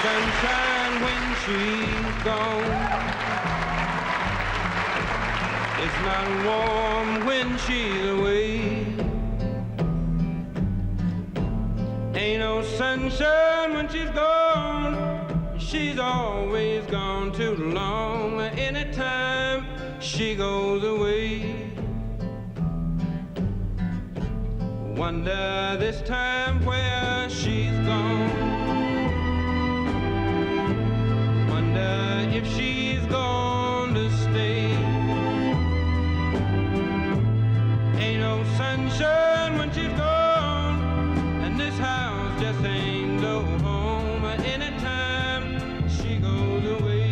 sunshine when she's gone. It's not warm when she's away. Ain't no sunshine when she's gone. She's always gone too long. Anytime she goes away. Wonder this time where she's gone. Wonder if she's going to stay. Ain't no sunshine when she's gone, and this house just ain't no home. Anytime she goes away.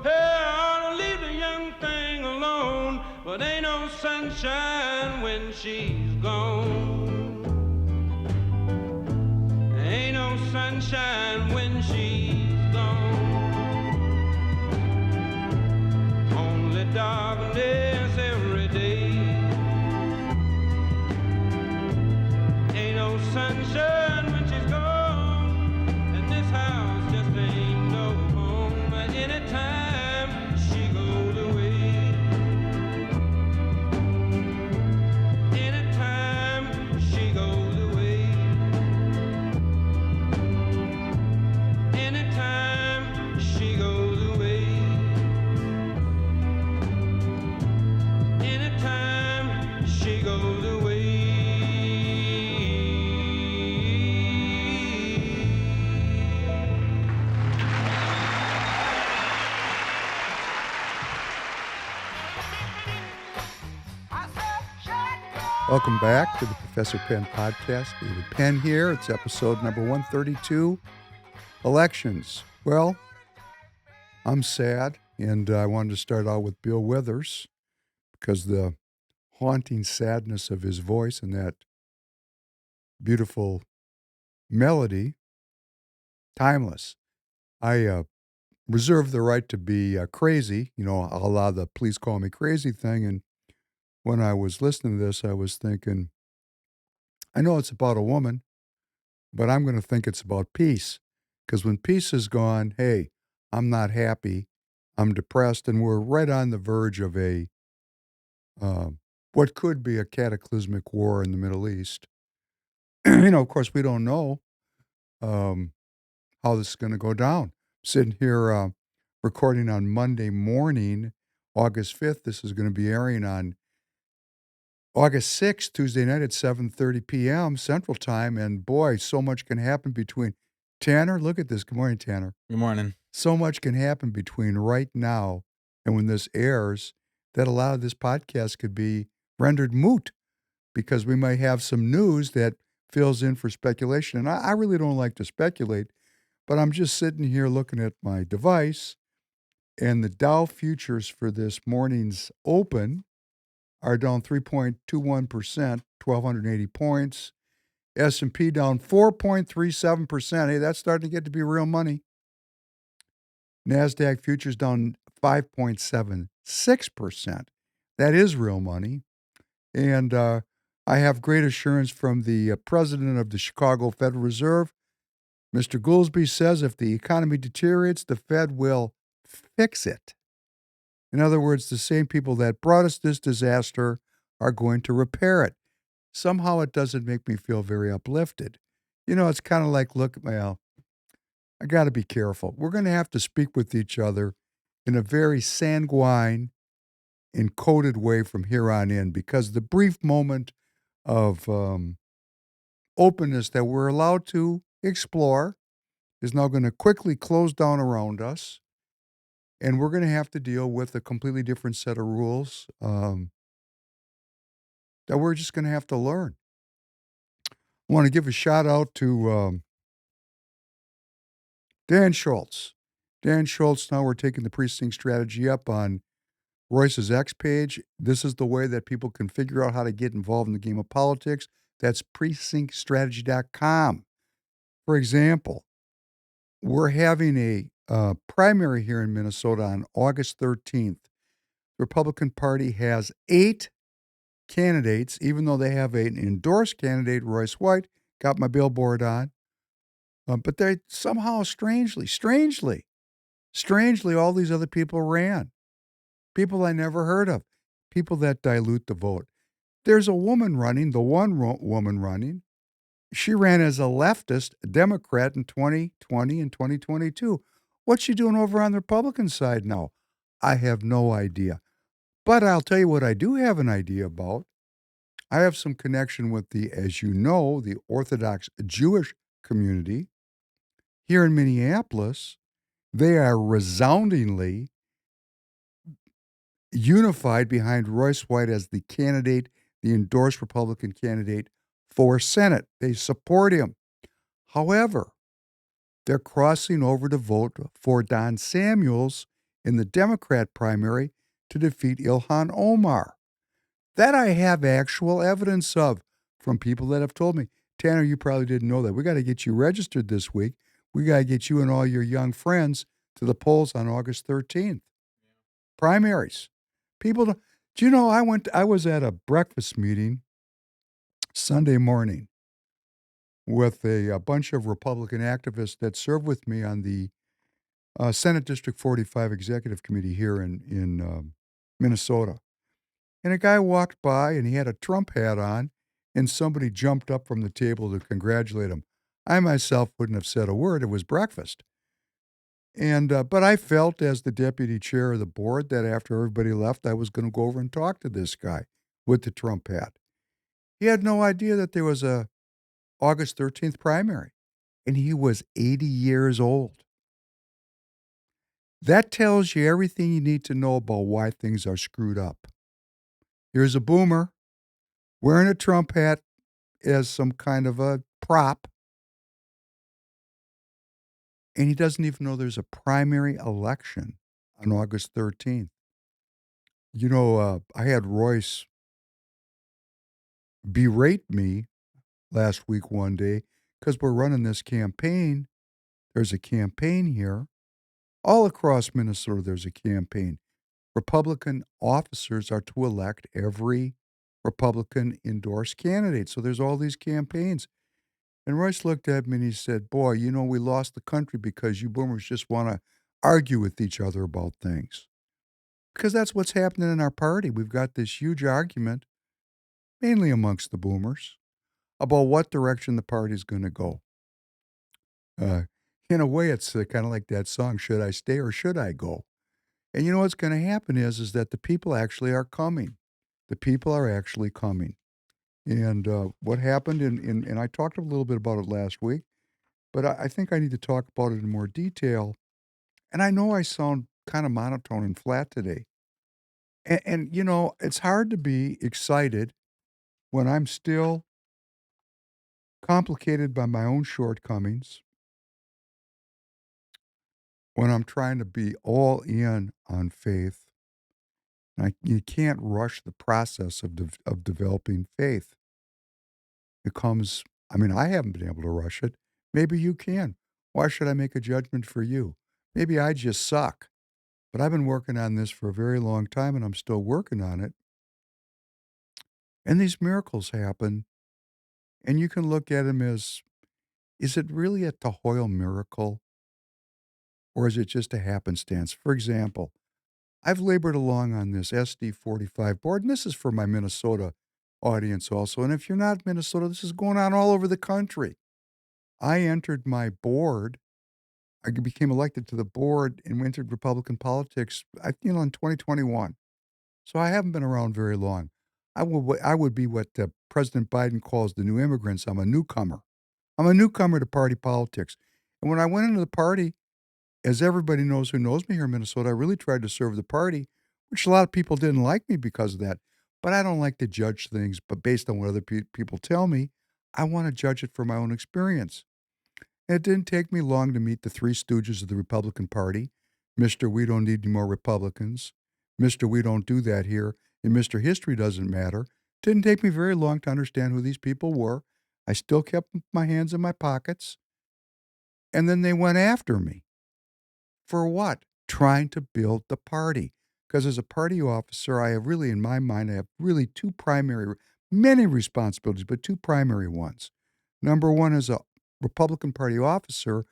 Hey, I ought to leave the young thing alone, but ain't no sunshine when she's gone. Ain't no sunshine when she's gone. Only darkness every day. Ain't no sunshine when she's gone, and this house just ain't no home. Anytime she goes away. Anytime she goes away. Anytime she goes away. Anytime she goes away. Welcome back to the Professor Penn podcast. David Penn here. It's episode number 132, Elections. Well, I'm sad, and I wanted to start out with Bill Withers because the haunting sadness of his voice and that beautiful melody, timeless. I reserve the right to be crazy, a la the please call me crazy thing, and when I was listening to this, I was thinking, I know it's about a woman, but I'm going to think it's about peace. Because when peace is gone, hey, I'm not happy, I'm depressed, and we're right on the verge of what could be a cataclysmic war in the Middle East. Of course, we don't know how this is going to go down. Sitting here recording on Monday morning, August 5th. This is going to be airing on August 6th, Tuesday night at 7:30 p.m. Central Time, and boy, so much can happen between. Tanner, look at this. Good morning, Tanner. Good morning. So much can happen between right now and when this airs that a lot of this podcast could be rendered moot because we might have some news that fills in for speculation. And I really don't like to speculate, but I'm just sitting here looking at my device, and the Dow futures for this morning's open are down 3.21%, 1,280 points. S&P down 4.37%. Hey, that's starting to get to be real money. NASDAQ futures down 5.76%. That is real money. And I have great assurance from the president of the Chicago Federal Reserve. Mr. Goolsbee says if the economy deteriorates, the Fed will fix it. In other words, the same people that brought us this disaster are going to repair it. Somehow it doesn't make me feel very uplifted. It's kind of like, look, I got to be careful. We're going to have to speak with each other in a very sanguine, encoded way from here on in, because the brief moment of openness that we're allowed to explore is now going to quickly close down around us. And we're going to have to deal with a completely different set of rules that we're just going to have to learn. I want to give a shout out to Dan Schultz. Dan Schultz, now we're taking the precinct strategy up on Royce's X page. This is the way that people can figure out how to get involved in the game of politics. That's precinctstrategy.com. For example, we're having a primary here in Minnesota on August 13th. The Republican Party has 8 candidates, even though they have an endorsed candidate, Royce White, got my billboard on. But they somehow, strangely, all these other people ran. People I never heard of. People that dilute the vote. There's a woman running, the one woman running. She ran as a leftist Democrat in 2020 and 2022. What's she doing over on the Republican side now? I have no idea. But I'll tell you what I do have an idea about. I have some connection with the, as you know, the Orthodox Jewish community here in Minneapolis. They are resoundingly unified behind Royce White as the candidate, the endorsed Republican candidate for Senate. They support him. However, they're crossing over to vote for Don Samuels in the Democrat primary to defeat Ilhan Omar. That I have actual evidence of from people that have told me, Tanner, you probably didn't know that. We got to get you registered this week. We got to get you and all your young friends to the polls on August 13th. Primaries. People, do you know, I was at a breakfast meeting Sunday morning with a bunch of Republican activists that served with me on the Senate District 45 Executive Committee here in Minnesota. And a guy walked by and he had a Trump hat on, and somebody jumped up from the table to congratulate him. I myself wouldn't have said a word. It was breakfast. And but I felt as the deputy chair of the board that after everybody left, I was going to go over and talk to this guy with the Trump hat. He had no idea that there was a August 13th primary, and he was 80 years old. That tells you everything you need to know about why things are screwed up. Here's a boomer wearing a Trump hat as some kind of a prop, and he doesn't even know there's a primary election on August 13th. You know, I had Royce berate me last week one day because we're running this campaign. There's a campaign here. All across Minnesota, there's a campaign. Republican officers are to elect every Republican endorsed candidate. So there's all these campaigns. And Royce looked at me and he said, boy, you know, we lost the country because you boomers just want to argue with each other about things. Because that's what's happening in our party. We've got this huge argument, mainly amongst the boomers, about what direction the party's going to go. Uh, in a way, it's kind of like that song, Should I Stay or Should I Go? And you know what's going to happen is that the people actually are coming. The people are actually coming. And what happened, and I talked a little bit about it last week, but I think I need to talk about it in more detail. And I know I sound kind of monotone and flat today. And, you know, it's hard to be excited when I'm still complicated by my own shortcomings, when I'm trying to be all in on faith. You can't rush the process of developing faith. It comes, I mean, I haven't been able to rush it. Maybe you can. Why should I make a judgment for you? Maybe I just suck. But I've been working on this for a very long time and I'm still working on it. And these miracles happen. And you can look at them as, is it really a Tahoyl miracle? Or is it just a happenstance? For example, I've labored along on this SD45 board, and this is for my Minnesota audience also. And if you're not Minnesota, this is going on all over the country. I entered my board. I became elected to the board and entered Republican politics, in 2021. So I haven't been around very long. I would be what President Biden calls the new immigrants. I'm a newcomer. I'm a newcomer to party politics. And when I went into the party, as everybody knows who knows me here in Minnesota, I really tried to serve the party, which a lot of people didn't like me because of that. But I don't like to judge things, but based on what other people tell me, I want to judge it from my own experience. And it didn't take me long to meet the three stooges of the Republican Party, Mr. We Don't Need Any More Republicans, Mr. We don't do that here, and Mr. History doesn't matter. Didn't take me very long to understand who these people were. I still kept my hands in my pockets. And then they went after me. For what? Trying to build the party. Because as a party officer, I have really, in my mind, I have really many responsibilities, but two primary ones. Number one, as a Republican Party officer,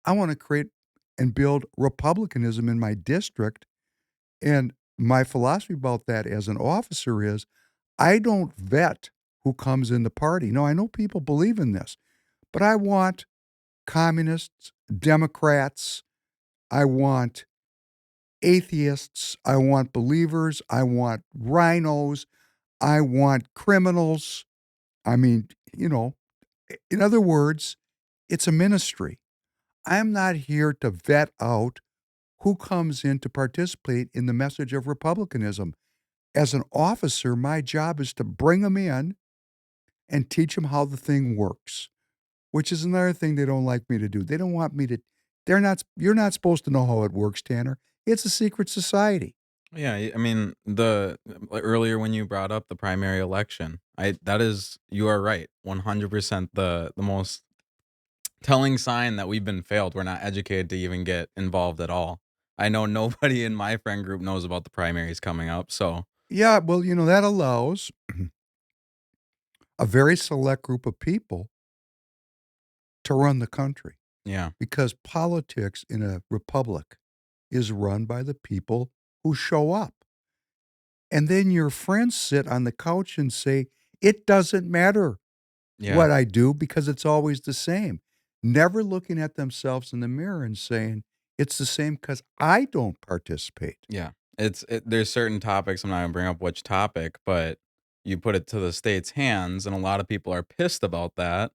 I want to create and build republicanism in my district. And my philosophy about that as an officer is I don't vet who comes in the party. No, I know people believe in this, but I want communists, Democrats, I want atheists, I want believers, I want rhinos, I want criminals. I mean, in other words, it's a ministry. I'm not here to vet out who comes in to participate in the message of republicanism. As an officer, my job is to bring them in and teach them how the thing works, which is another thing they don't like me to do. They don't want me to you're not supposed to know how it works, Tanner. It's a secret society. Yeah, I mean, earlier when you brought up the primary election, I that is you are right, 100% the most telling sign that we've been failed. We're not educated to even get involved at all. I know nobody in my friend group knows about the primaries coming up, so Yeah, well, that allows a very select group of people to run the country yeah. because politics in a republic is run by the people who show up. And then your friends sit on the couch and say, it doesn't matter Yeah. what I do because it's always the same. Never looking at themselves in the mirror and saying, it's the same because I don't participate. Yeah. There's certain topics, I'm not gonna bring up which topic, but you put it to the state's hands, and a lot of people are pissed about that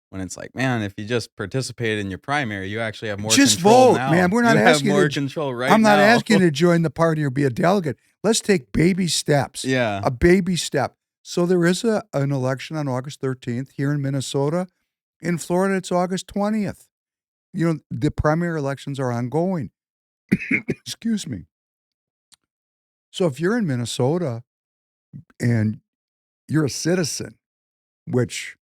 when it's like, "Man, if you just participated in your primary, you actually have more Just control vote, man. now. We're not You have asking you more to. control right I'm not now." asking you to join the party or be a delegate. Let's take baby steps. Yeah. A baby step. So there is an election on August 13th here in Minnesota. In Florida, it's August 20th. The primary elections are ongoing. Excuse me. So if you're in Minnesota and you're a citizen, which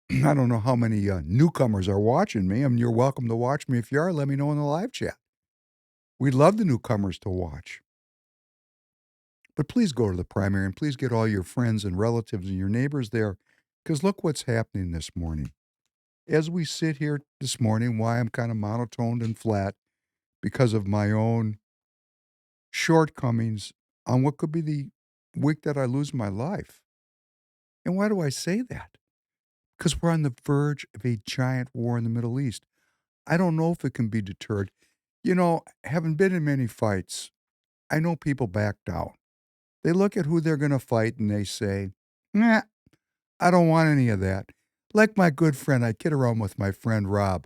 I don't know how many newcomers are watching me. I mean, you're welcome to watch me. If you are, let me know in the live chat. We'd love the newcomers to watch. But please go to the primary and please get all your friends and relatives and your neighbors there because look what's happening this morning. As we sit here this morning, why I'm kind of monotoned and flat because of my own shortcomings on what could be the week that I lose my life. And why do I say that? Because we're on the verge of a giant war in the Middle East. I don't know if it can be deterred. Having been in many fights, I know people back down. They look at who they're going to fight and they say, nah, I don't want any of that. Like my good friend, I kid around with my friend Rob.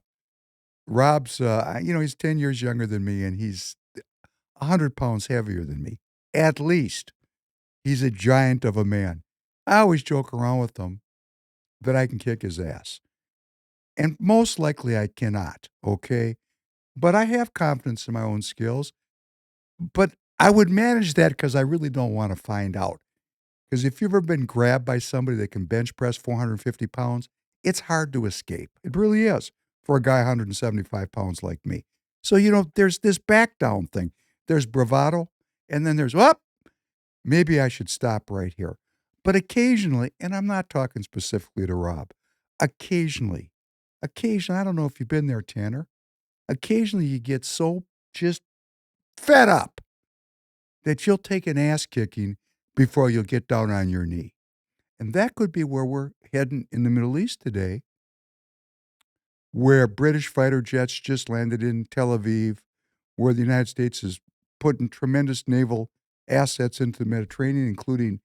Rob's, he's 10 years younger than me and he's 100 pounds heavier than me. At least. He's a giant of a man. I always joke around with him that I can kick his ass. And most likely I cannot, okay? But I have confidence in my own skills. But I would manage that because I really don't want to find out. Because if you've ever been grabbed by somebody that can bench press 450 pounds, it's hard to escape. It really is for a guy 175 pounds like me. So, there's this back down thing. There's bravado, and then there's, maybe I should stop right here. But occasionally, and I'm not talking specifically to Rob, occasionally, I don't know if you've been there, Tanner, occasionally you get so just fed up that you'll take an ass kicking before you'll get down on your knee. And that could be where we're heading in the Middle East today, where British fighter jets just landed in Tel Aviv, where the United States is putting tremendous naval assets into the Mediterranean, including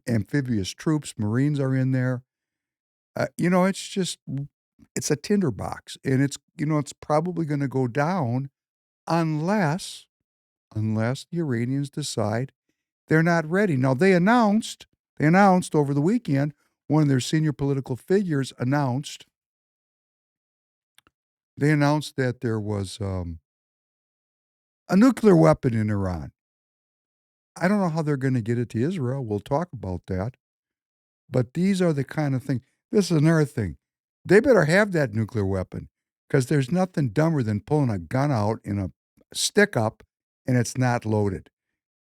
amphibious troops. Marines are in there. It's a tinderbox. And it's probably going to go down unless the Iranians decide they're not ready. Now, they announced over the weekend, one of their senior political figures announced that there was A nuclear weapon in Iran. I don't know how they're going to get it to Israel. We'll talk about that. But these are the kind of things. This is another thing. They better have that nuclear weapon because there's nothing dumber than pulling a gun out in a stick up and it's not loaded.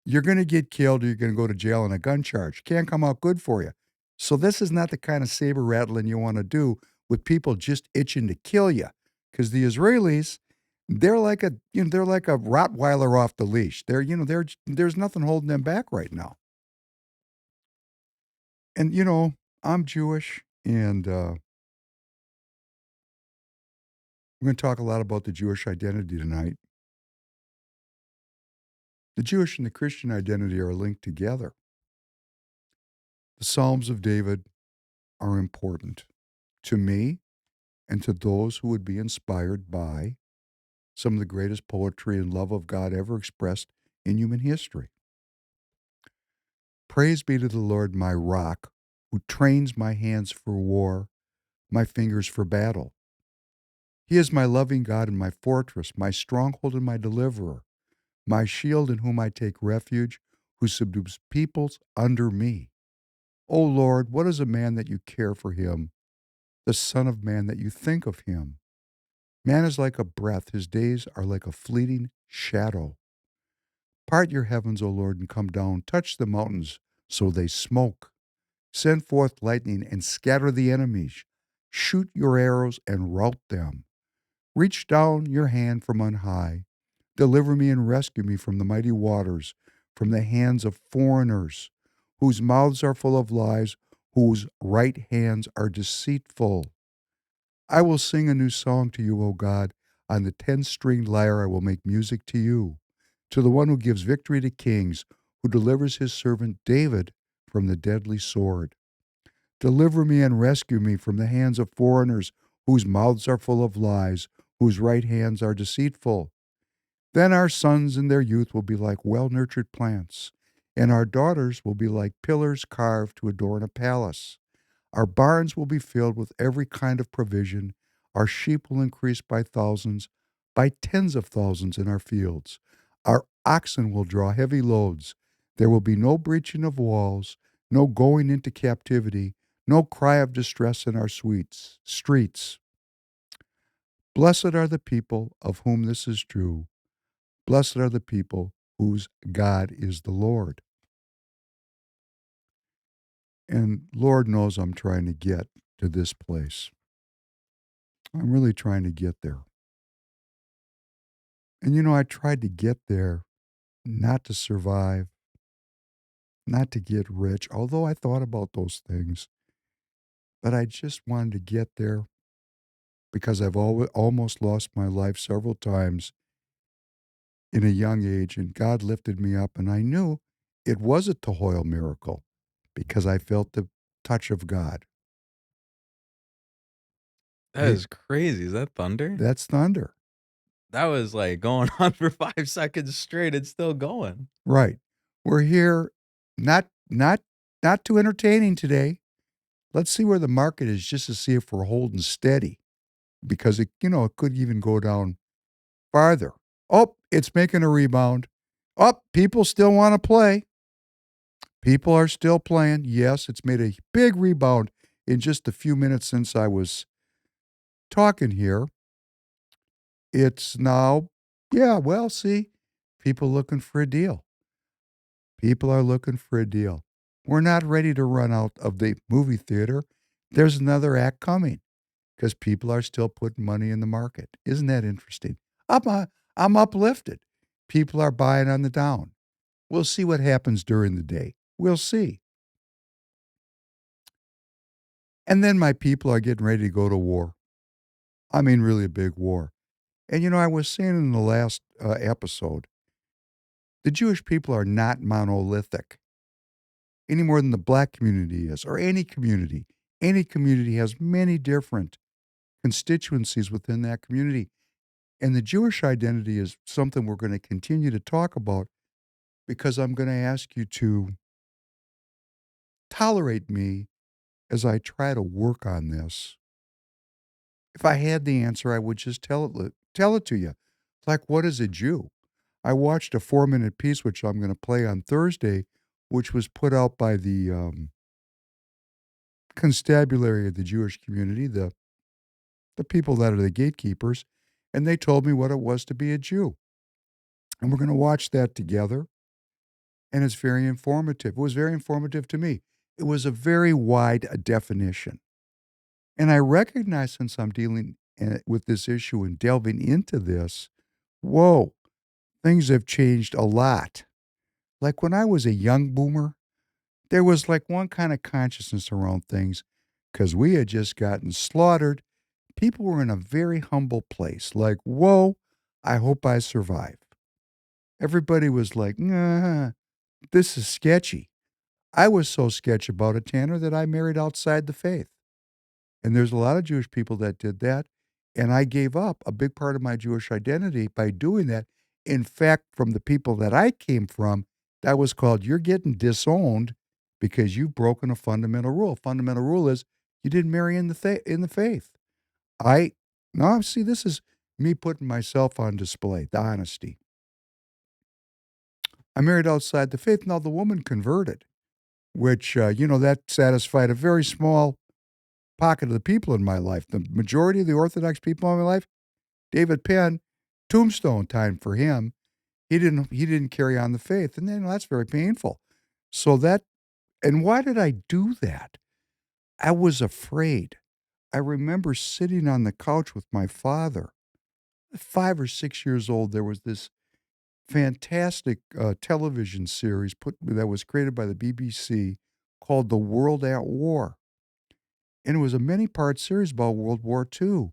You're going to get killed or you're going to go to jail on a gun charge. Can't come out good for you. So this is not the kind of saber rattling you want to do with people just itching to kill you. Because the Israelis, they're like a they're like a Rottweiler off the leash. There's nothing holding them back right now. And I'm Jewish, and we're going to talk a lot about the Jewish identity tonight. The Jewish and the Christian identity are linked together. The Psalms of David are important to me and to those who would be inspired by some of the greatest poetry and love of God ever expressed in human history. Praise be to the Lord, my rock, who trains my hands for war, my fingers for battle. He is my loving God and my fortress, my stronghold and my deliverer, my shield in whom I take refuge, who subdues peoples under me. O Lord, what is a man that you care for him, the Son of Man that you think of him? Man is like a breath, his days are like a fleeting shadow. Part your heavens, O Lord, and come down. Touch the mountains so they smoke. Send forth lightning and scatter the enemies. Shoot your arrows and rout them. Reach down your hand from on high. Deliver me and rescue me from the mighty waters, from the hands of foreigners, whose mouths are full of lies, whose right hands are deceitful. I will sing a new song to you, O God. On the 10-stringed lyre I will make music to you, to the one who gives victory to kings, who delivers his servant David from the deadly sword. Deliver me and rescue me from the hands of foreigners, whose mouths are full of lies, whose right hands are deceitful. Then our sons in their youth will be like well-nurtured plants, and our daughters will be like pillars carved to adorn a palace. Our barns will be filled with every kind of provision. Our sheep will increase by thousands, by tens of thousands in our fields. Our oxen will draw heavy loads. There will be no breaching of walls, no going into captivity, no cry of distress in our streets. Blessed are the people of whom this is true. Blessed are the people whose God is the Lord. And Lord knows I'm trying to get to this place. I'm really trying to get there. And I tried to get there not to survive, not to get rich, although I thought about those things. But I just wanted to get there because I've almost lost my life several times in a young age, and God lifted me up, and I knew it was a Tohoil miracle because I felt the touch of God. That is crazy. Is that thunder? That's thunder. That was like going on for 5 seconds straight. It's still going. Right. We're here not too entertaining today. Let's see where the market is just to see if we're holding steady because it could even go down farther. Oh, it's making a rebound. Oh, people still want to play. People are still playing. Yes, it's made a big rebound in just a few minutes since I was talking here. It's now, yeah, well, see, people looking for a deal. People are looking for a deal. We're not ready to run out of the movie theater. There's another act coming because people are still putting money in the market. Isn't that interesting? I'm uplifted. People are buying on the down. We'll see what happens during the day. We'll see. And then my people are getting ready to go to war. I mean, really a big war. And I was saying in the last episode, the Jewish people are not monolithic any more than the black community is, or any community. Any community has many different constituencies within that community. And the Jewish identity is something we're going to continue to talk about because I'm going to ask you to tolerate me as I try to work on this. If I had the answer, I would just tell it to you. Like, what is a Jew? I watched a 4-minute piece, which I'm going to play on Thursday, which was put out by the constabulary of the Jewish community, the people that are the gatekeepers, and they told me what it was to be a Jew. And we're going to watch that together, and it's very informative. It was very informative to me. It was a very wide definition. And I recognize, since I'm dealing with this issue and delving into this, whoa, things have changed a lot. Like when I was a young boomer, there was like one kind of consciousness around things because we had just gotten slaughtered. People were in a very humble place, like, whoa, I hope I survive. Everybody was like, nah, this is sketchy. I was so sketchy about it, Tanner, that I married outside the faith. And there's a lot of Jewish people that did that. And I gave up a big part of my Jewish identity by doing that. In fact, from the people that I came from, that was called, you're getting disowned because you've broken a fundamental rule. Fundamental rule is you didn't marry in the faith. No, see, this is me putting myself on display, the honesty. I married outside the faith. Now the woman converted, which, that satisfied a very small pocket of the people in my life. The majority of the Orthodox people in my life, David Penn, tombstone time for him. He didn't carry on the faith, and then that's very painful. And why did I do that? I was afraid. I remember sitting on the couch with my father. 5 or 6 years old, there was this fantastic television series that was created by the BBC called The World at War. And it was a many-part series about World War II.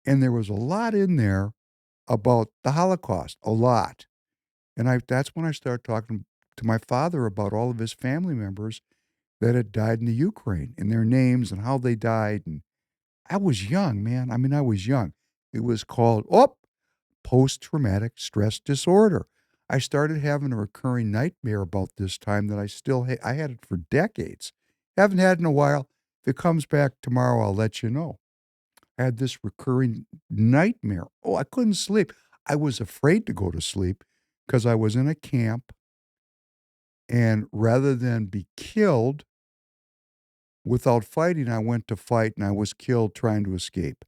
And there was a lot in there about the Holocaust, a lot. And that's when I started talking to my father about all of his family members that had died in the Ukraine and their names and how they died. And I was young, man. I mean, I was young. It was called, post-traumatic stress disorder. I started having a recurring nightmare about this time that I had it for decades. Haven't had in a while. If it comes back tomorrow, I'll let you know. I had this recurring nightmare. Oh, I couldn't sleep. I was afraid to go to sleep because I was in a camp, and rather than be killed without fighting, I went to fight and I was killed trying to escape.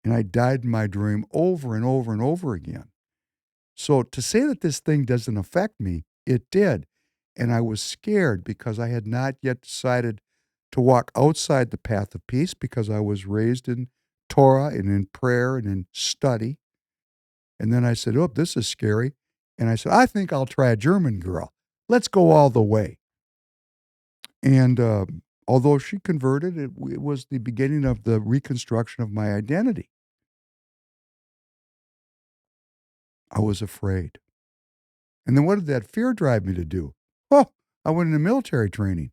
And I died in my dream over and over and over again. So to say that this thing doesn't affect me, it did. And I was scared because I had not yet decided to walk outside the path of peace because I was raised in Torah and in prayer and in study. And then I said, this is scary. And I said, I think I'll try a German girl. Let's go all the way. And although she converted, it was the beginning of the reconstruction of my identity. I was afraid. And then what did that fear drive me to do? I went into military training.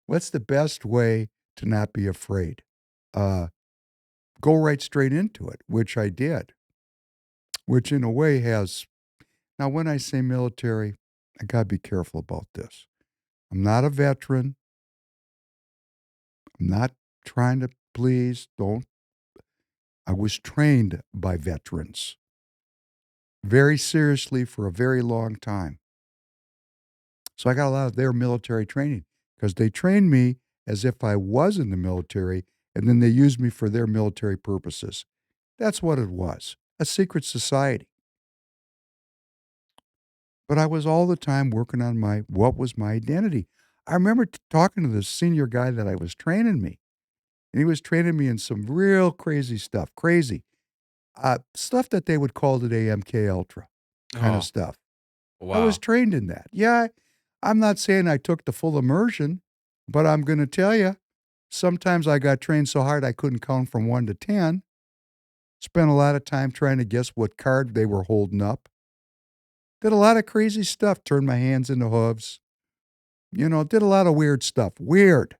What's the best way to not be afraid? Go right straight into it, which I did, which in a way has. Now, when I say military, I got to be careful about this. I'm not a veteran. I'm not trying to please. I was trained by veterans very seriously for a very long time. So I got a lot of their military training because they trained me as if I was in the military, and then they used me for their military purposes. That's what it was, a secret society. But I was all the time working on what was my identity. I remember talking to the senior guy that I was training me, and he was training me in some real crazy stuff, stuff that they would call today MK Ultra kind of Oh, stuff. I was wow. trained in that. Yeah, I'm not saying I took the full immersion, but I'm going to tell you, sometimes I got trained so hard I couldn't count from 1 to 10. Spent a lot of time trying to guess what card they were holding up. Did a lot of crazy stuff, turned my hands into hooves. Did a lot of weird stuff. Weird.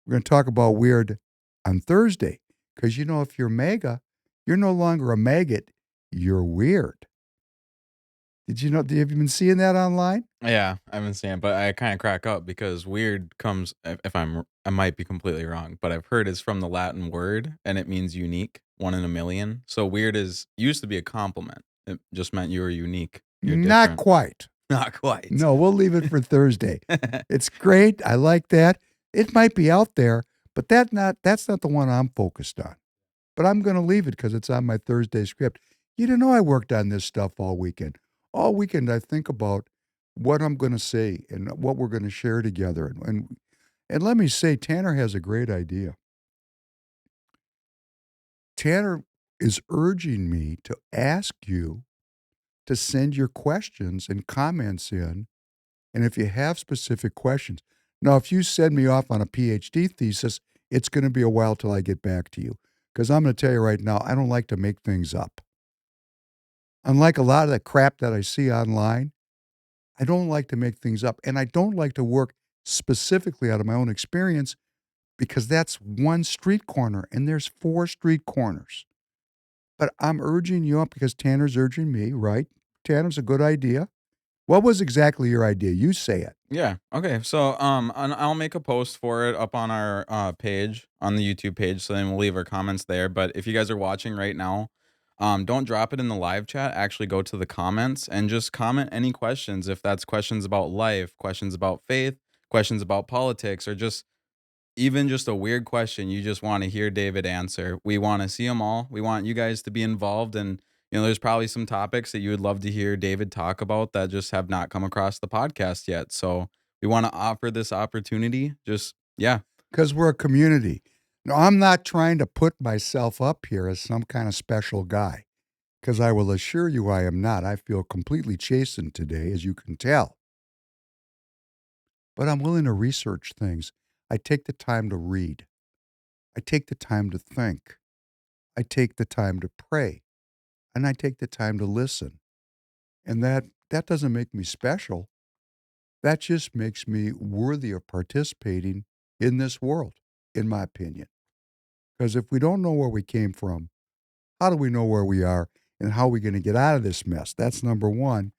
We're going to talk about weird on Thursday. Because, if you're mega, you're no longer a maggot. You're weird. Have you been seeing that online? Yeah, I've been saying, but I kind of crack up because weird comes, if I might be completely wrong, but I've heard it's from the Latin word and it means unique, one in a million. So weird used to be a compliment. It just meant you were unique. You're Not different. quite. Not quite. No, we'll leave it for Thursday. It's great. I like that. It might be out there, but that's not the one I'm focused on. But I'm going to leave it because it's on my Thursday script. You don't know I worked on this stuff all weekend. All weekend I think about what I'm going to say and what we're going to share together. And let me say, Tanner has a great idea. Tanner is urging me to ask you to send your questions and comments in. And if you have specific questions, now, if you send me off on a PhD thesis, it's going to be a while till I get back to you. Because I'm going to tell you right now, I don't like to make things up. Unlike a lot of the crap that I see online, I don't like to make things up. And I don't like to work specifically out of my own experience because that's one street corner and there's 4 street corners. But I'm urging you up because Tanner's urging me, right? Tanner's a good idea. What was exactly your idea? You say it. Yeah. Okay. So, and I'll make a post for it up on our page on the YouTube page. So then we'll leave our comments there. But if you guys are watching right now, don't drop it in the live chat. Actually, go to the comments and just comment any questions. If that's questions about life, questions about faith, questions about politics, or just even just a weird question you just want to hear David answer. We want to see them all. We want you guys to be involved, and there's probably some topics that you would love to hear David talk about that just have not come across the podcast yet. So we want to offer this opportunity. Just yeah. Because we're a community. No, I'm not trying to put myself up here as some kind of special guy, because I will assure you I am not. I feel completely chastened today, as you can tell. But I'm willing to research things. I take the time to read. I take the time to think. I take the time to pray. And I take the time to listen. And that doesn't make me special. That just makes me worthy of participating in this world, in my opinion. Because if we don't know where we came from, how do we know where we are and how are we going to get out of this mess? That's number one.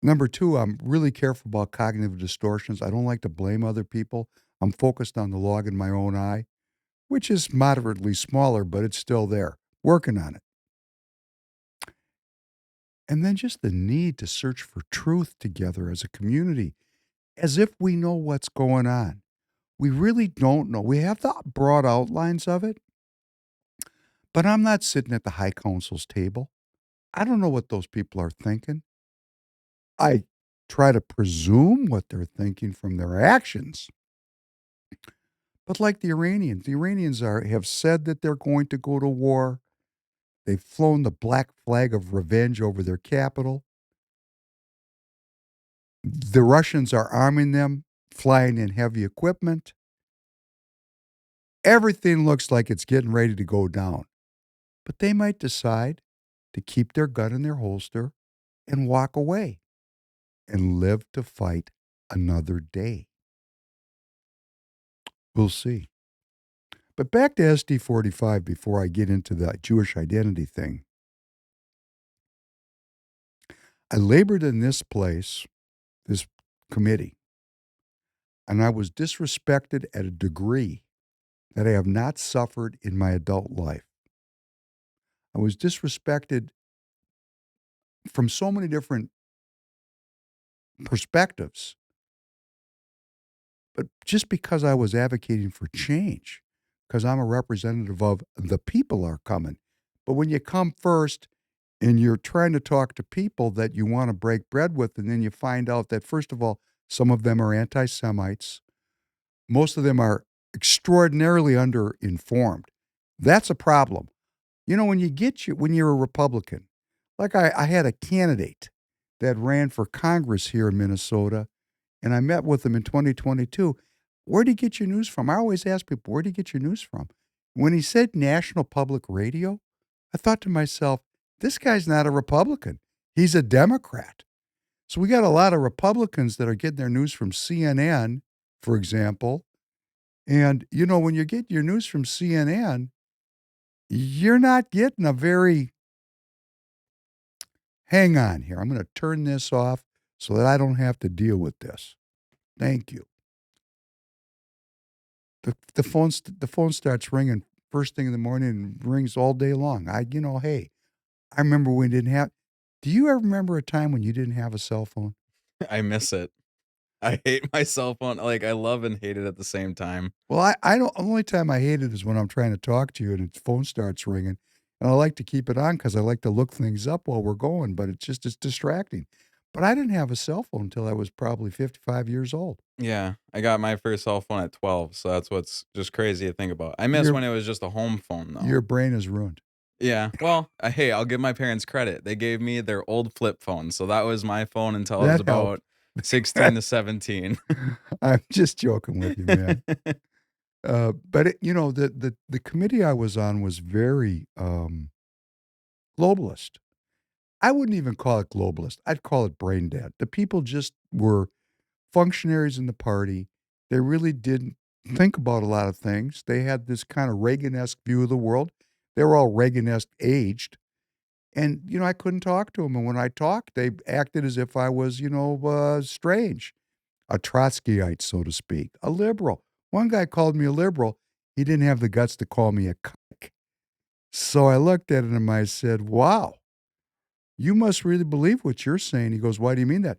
Number two, I'm really careful about cognitive distortions. I don't like to blame other people. I'm focused on the log in my own eye, which is moderately smaller, but it's still there. Working on it. And then just the need to search for truth together as a community, as if we know what's going on. We really don't know. We have the broad outlines of it, but I'm not sitting at the High Council's table. I don't know what those people are thinking. I try to presume what they're thinking from their actions. But like the Iranians have said that they're going to go to war. They've flown the black flag of revenge over their capital. The Russians are arming them, flying in heavy equipment. Everything looks like it's getting ready to go down. But they might decide to keep their gun in their holster and walk away and live to fight another day. We'll see. But back to SD45 before I get into the Jewish identity thing. I labored in this place, this committee, and I was disrespected at a degree that I have not suffered in my adult life. I was disrespected from so many different perspectives, but just because I was advocating for change, because I'm a representative of the people are coming. But when you come first and you're trying to talk to people that you want to break bread with, and then you find out that, first of all, some of them are anti-Semites. Most of them are extraordinarily underinformed. That's a problem. When you're a Republican, like I had a candidate that ran for Congress here in Minnesota, and I met with him in 2022. Where do you get your news from? I always ask people, where do you get your news from? When he said National Public Radio, I thought to myself, this guy's not a Republican. He's a Democrat. So we got a lot of Republicans that are getting their news from CNN, for example. And, when you get your news from CNN, you're not getting a very, hang on here. I'm going to turn this off so that I don't have to deal with this. Thank you. The phone starts ringing first thing in the morning and rings all day long. Hey, I remember we didn't have. Do you ever remember a time when you didn't have a cell phone? I miss it. I hate my cell phone. Like, I love and hate it at the same time. Well, I don't. The only time I hate it is when I'm trying to talk to you and its phone starts ringing, and I like to keep it on because I like to look things up while we're going. But it's distracting. But I didn't have a cell phone until I was probably 55 years old. Yeah, I got my first cell phone at 12, so that's what's just crazy to think about. I miss Your when it was just a home phone, though. your brain is ruined. Yeah, well, hey, I'll give my parents credit. They gave me their old flip phone, so that was my phone until I was That helped. about 16 to 17. I'm just joking with you, man. But the committee I was on was very globalist. I wouldn't even call it globalist. I'd call it brain dead. The people just were functionaries in the party. They really didn't think about a lot of things. They had this kind of Reagan-esque view of the world. They were all Reagan-esque aged. And, I couldn't talk to them. And when I talked, they acted as if I was, strange, a Trotskyite, so to speak, a liberal. One guy called me a liberal. He didn't have the guts to call me a cuck. So I looked at him and I said, wow, you must really believe what you're saying. He goes, why do you mean that?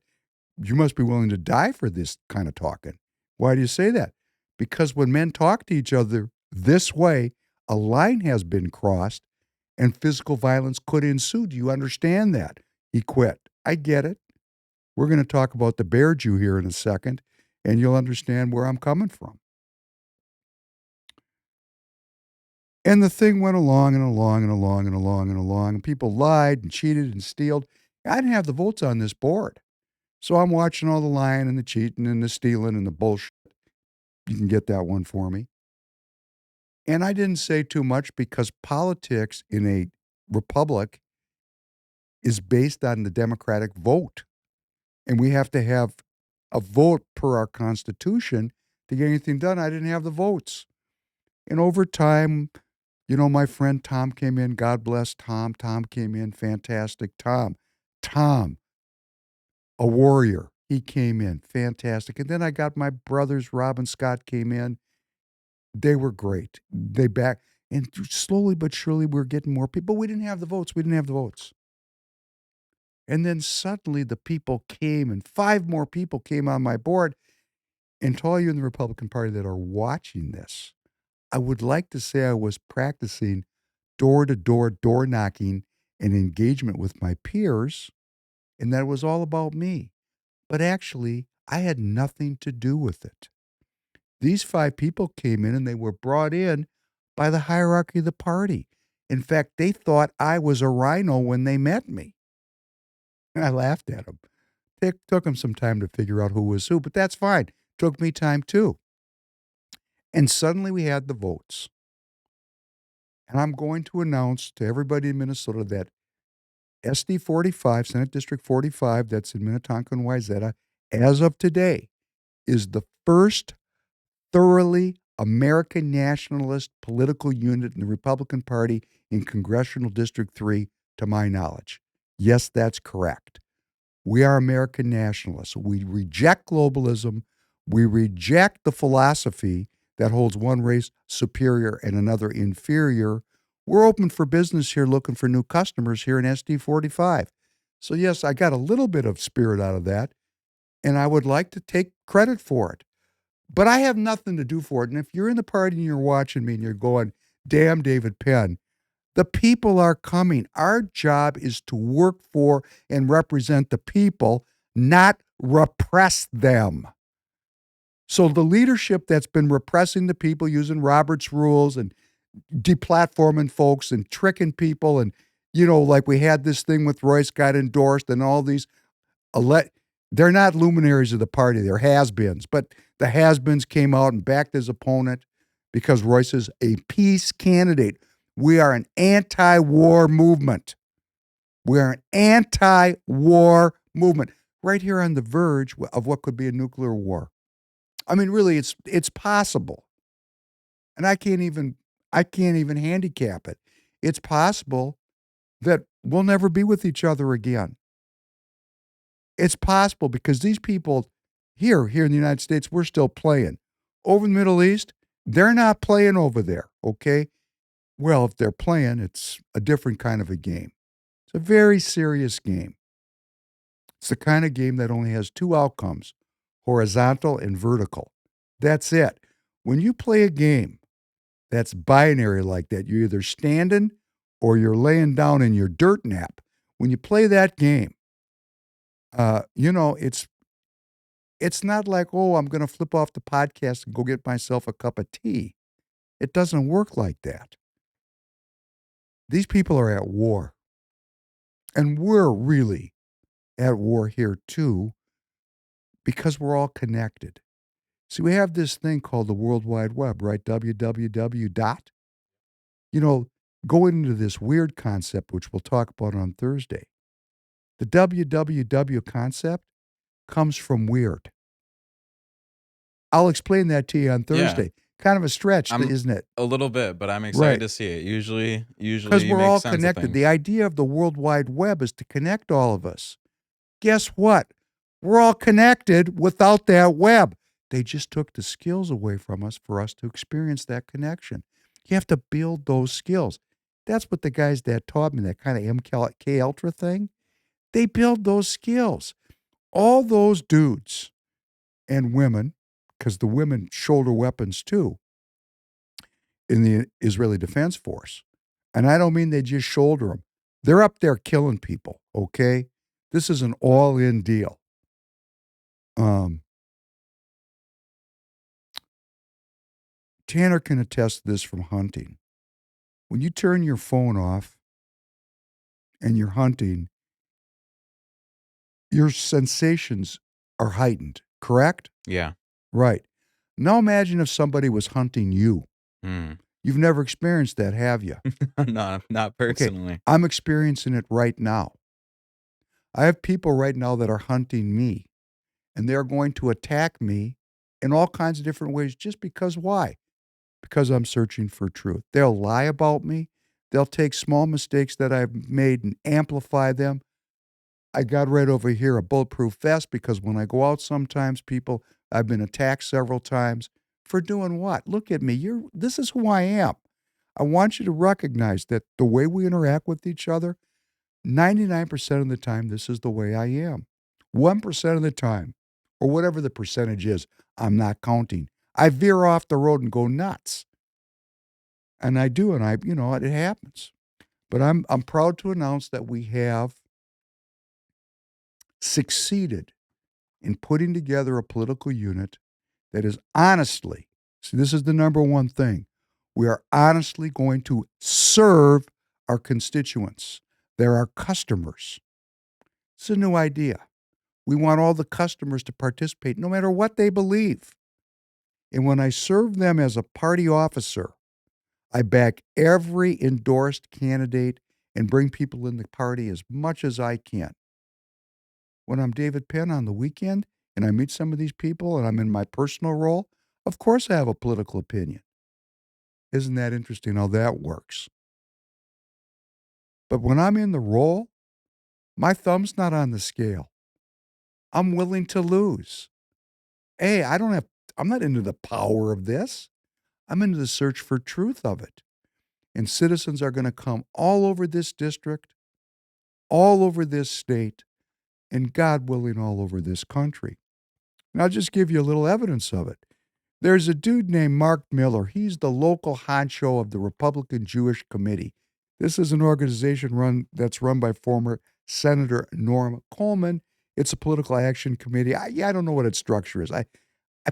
You must be willing to die for this kind of talking. Why do you say that? Because when men talk to each other this way, a line has been crossed and physical violence could ensue. Do you understand that? He quit. I get it. We're going to talk about the bear Jew here in a second, and you'll understand where I'm coming from. And the thing went along and along and along and along and along, and people lied and cheated and stealed. I didn't have the votes on this board. So I'm watching all the lying and the cheating and the stealing and the bullshit. You can get that one for me. And I didn't say too much because politics in a republic is based on the democratic vote. And we have to have a vote per our Constitution to get anything done. I didn't have the votes. And over time, my friend Tom came in. God bless Tom. Tom came in. Fantastic. Tom, a warrior. He came in. Fantastic. And then I got my brothers, Rob and Scott came in. They were great. And slowly but surely we're getting more people. We didn't have the votes. And then suddenly the people came and 5 more people came on my board. And to all you in the Republican Party that are watching this, I would like to say I was practicing door-to-door door knocking and engagement with my peers, and that it was all about me. But actually, I had nothing to do with it. These 5 people came in and they were brought in by the hierarchy of the party. In fact, they thought I was a rhino when they met me. And I laughed at them. It took them some time to figure out who was who, but that's fine. Took me time too. And suddenly we had the votes. And I'm going to announce to everybody in Minnesota that SD 45, Senate District 45, that's in Minnetonka and Wayzata, as of today, is the first thoroughly American nationalist political unit in the Republican Party in Congressional District 3, to my knowledge. Yes, that's correct. We are American nationalists. We reject globalism. We reject the philosophy that holds one race superior and another inferior. We're open for business here, looking for new customers here in SD 45. So yes, I got a little bit of spirit out of that, and I would like to take credit for it. But I have nothing to do for it. And if you're in the party and you're watching me and you're going, damn David Penn, the people are coming. Our job is to work for and represent the people, not repress them. So the leadership that's been repressing the people using Robert's rules and deplatforming folks and tricking people and, like we had this thing with Royce got endorsed and all these they're not luminaries of the party. They're has-beens. But the has-beens came out and backed his opponent because Royce is a peace candidate. We are an anti-war movement. We are an anti-war movement right here on the verge of what could be a nuclear war. I mean, really, it's possible. And I can't even handicap it. It's possible that we'll never be with each other again. It's possible because these people here in the United States, we're still playing. Over in the Middle East, they're not playing over there, okay? Well, if they're playing, it's a different kind of a game. It's a very serious game. It's the kind of game that only has two outcomes, horizontal and vertical. That's it. When you play a game that's binary like that, you're either standing or you're laying down in your dirt nap. When you play that game, it's not like, oh, I'm going to flip off the podcast and go get myself a cup of tea. It doesn't work like that. These people are at war. And we're really at war here too, because we're all connected. See, we have this thing called the World Wide Web, right? www dot. You know, going into this weird concept, which we'll talk about on Thursday. The www concept comes from weird. I'll explain that to you on Yeah. Thursday. Kind of a stretch, I'm isn't it? a little bit, but I'm excited Right. to see it. Usually Because you we're make all sense of connected. The things. idea of the World Wide Web is to connect all of us. Guess what? We're all connected without that web. They just took the skills away from us for us to experience that connection. You have to build those skills. That's what the guys that taught me, that kind of MK Ultra thing, they build those skills. All those dudes and women, because the women shoulder weapons too in the Israeli Defense Force. And I don't mean they just shoulder them. They're up there killing people, okay? This is an all-in deal. Tanner can attest to this from hunting. When you turn your phone off and you're hunting, your sensations are heightened, correct? Yeah. Right. Now imagine if somebody was hunting you. Mm. You've never experienced that, have you? No, not Okay, personally. I'm experiencing it right now. I have people right now that are hunting me, and they're going to attack me in all kinds of different ways just because why? Because I'm searching for truth. They'll lie about me. They'll take small mistakes that I've made and amplify them. I got right over here a bulletproof vest because when I go out sometimes, I've been attacked several times for doing what? Look at me. This is who I am. I want you to recognize that the way we interact with each other, 99% of the time, this is the way I am. 1% of the time, or whatever the percentage is, I'm not counting. I veer off the road and go nuts. And I do, and it happens. But I'm proud to announce that we have succeeded in putting together a political unit that is honestly, see, this is the number one thing. We are honestly going to serve our constituents. They're our customers. It's a new idea. We want all the customers to participate no matter what they believe. And when I serve them as a party officer, I back every endorsed candidate and bring people in the party as much as I can. When I'm David Penn on the weekend and I meet some of these people and I'm in my personal role, of course I have a political opinion. Isn't that interesting how that works? But when I'm in the role, my thumb's not on the scale. I'm willing to lose. Hey, I'm not into the power of this. I'm into the search for truth of it. And citizens are going to come all over this district, all over this state, and God willing, all over this country. And I'll just give you a little evidence of it. There's a dude named Mark Miller. He's the local honcho of the Republican Jewish Committee. This is an organization that's run by former Senator Norm Coleman. It's a political action committee. I don't know what its structure is. I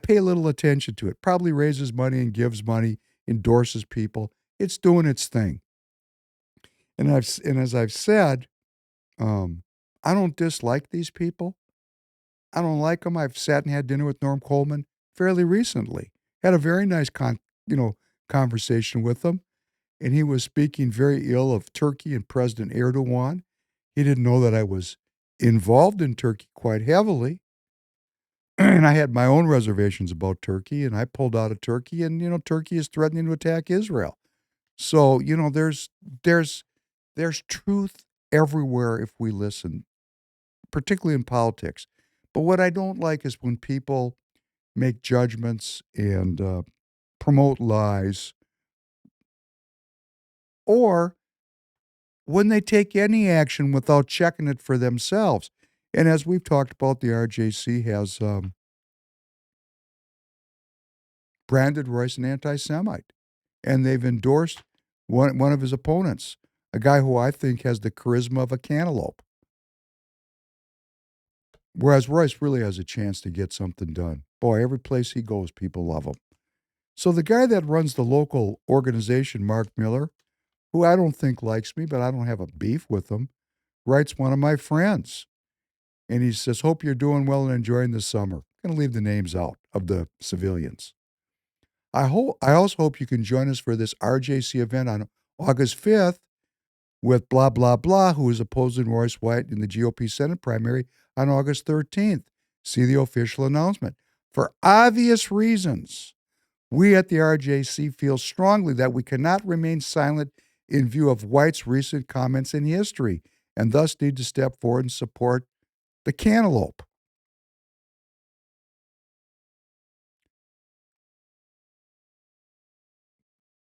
pay a little attention to it. Probably raises money and gives money, endorses people. It's doing its thing. And as I've said, I don't dislike these people. I don't like them. I've sat and had dinner with Norm Coleman fairly recently. Had a very nice conversation with him, and he was speaking very ill of Turkey and President Erdogan. He didn't know that I was involved in Turkey quite heavily. And I had my own reservations about Turkey, and I pulled out of Turkey, and Turkey is threatening to attack Israel. So, there's truth everywhere if we listen, particularly in politics. But what I don't like is when people make judgments and promote lies, or when they take any action without checking it for themselves. And as we've talked about, the RJC has branded Royce an anti-Semite, and they've endorsed one of his opponents, a guy who I think has the charisma of a cantaloupe. Whereas Royce really has a chance to get something done. Boy, every place he goes, people love him. So the guy that runs the local organization, Mark Miller, who I don't think likes me, but I don't have a beef with him, writes one of my friends. And he says, hope you're doing well and enjoying the summer. I'm going to leave the names out of the civilians. I also hope you can join us for this RJC event on August 5th with blah, blah, blah, who is opposing Royce White in the GOP Senate primary on August 13th. See the official announcement. For obvious reasons, we at the RJC feel strongly that we cannot remain silent in view of White's recent comments in history and thus need to step forward and support the cantaloupe.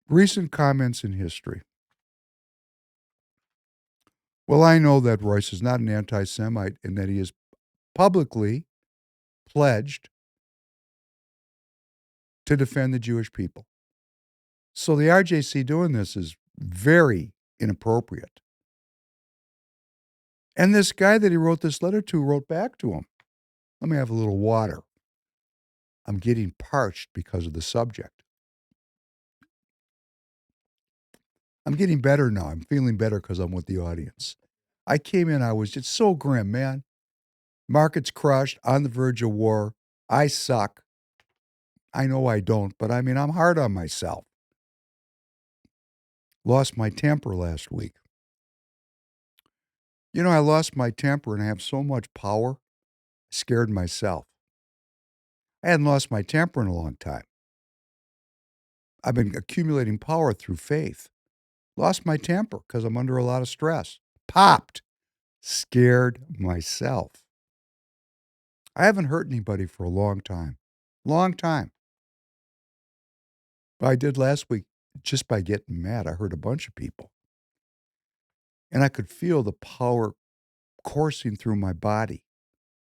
Recent comments in history. Well, I know that Royce is not an anti-Semite and that he is publicly pledged to defend the Jewish people. So the RJC doing this is very inappropriate. And this guy that he wrote this letter to wrote back to him. Let me have a little water. I'm getting parched because of the subject. I'm getting better now. I'm feeling better because I'm with the audience. I came in, I was just so grim, man. Market's crushed, on the verge of war. I suck. I know I don't, but I mean, I'm hard on myself. Lost my temper last week. You know, I lost my temper and I have so much power, I scared myself. I hadn't lost my temper in a long time. I've been accumulating power through faith. Lost my temper because I'm under a lot of stress. Popped. Scared myself. I haven't hurt anybody for a long time. Long time. But I did last week just by getting mad. I hurt a bunch of people. And I could feel the power coursing through my body.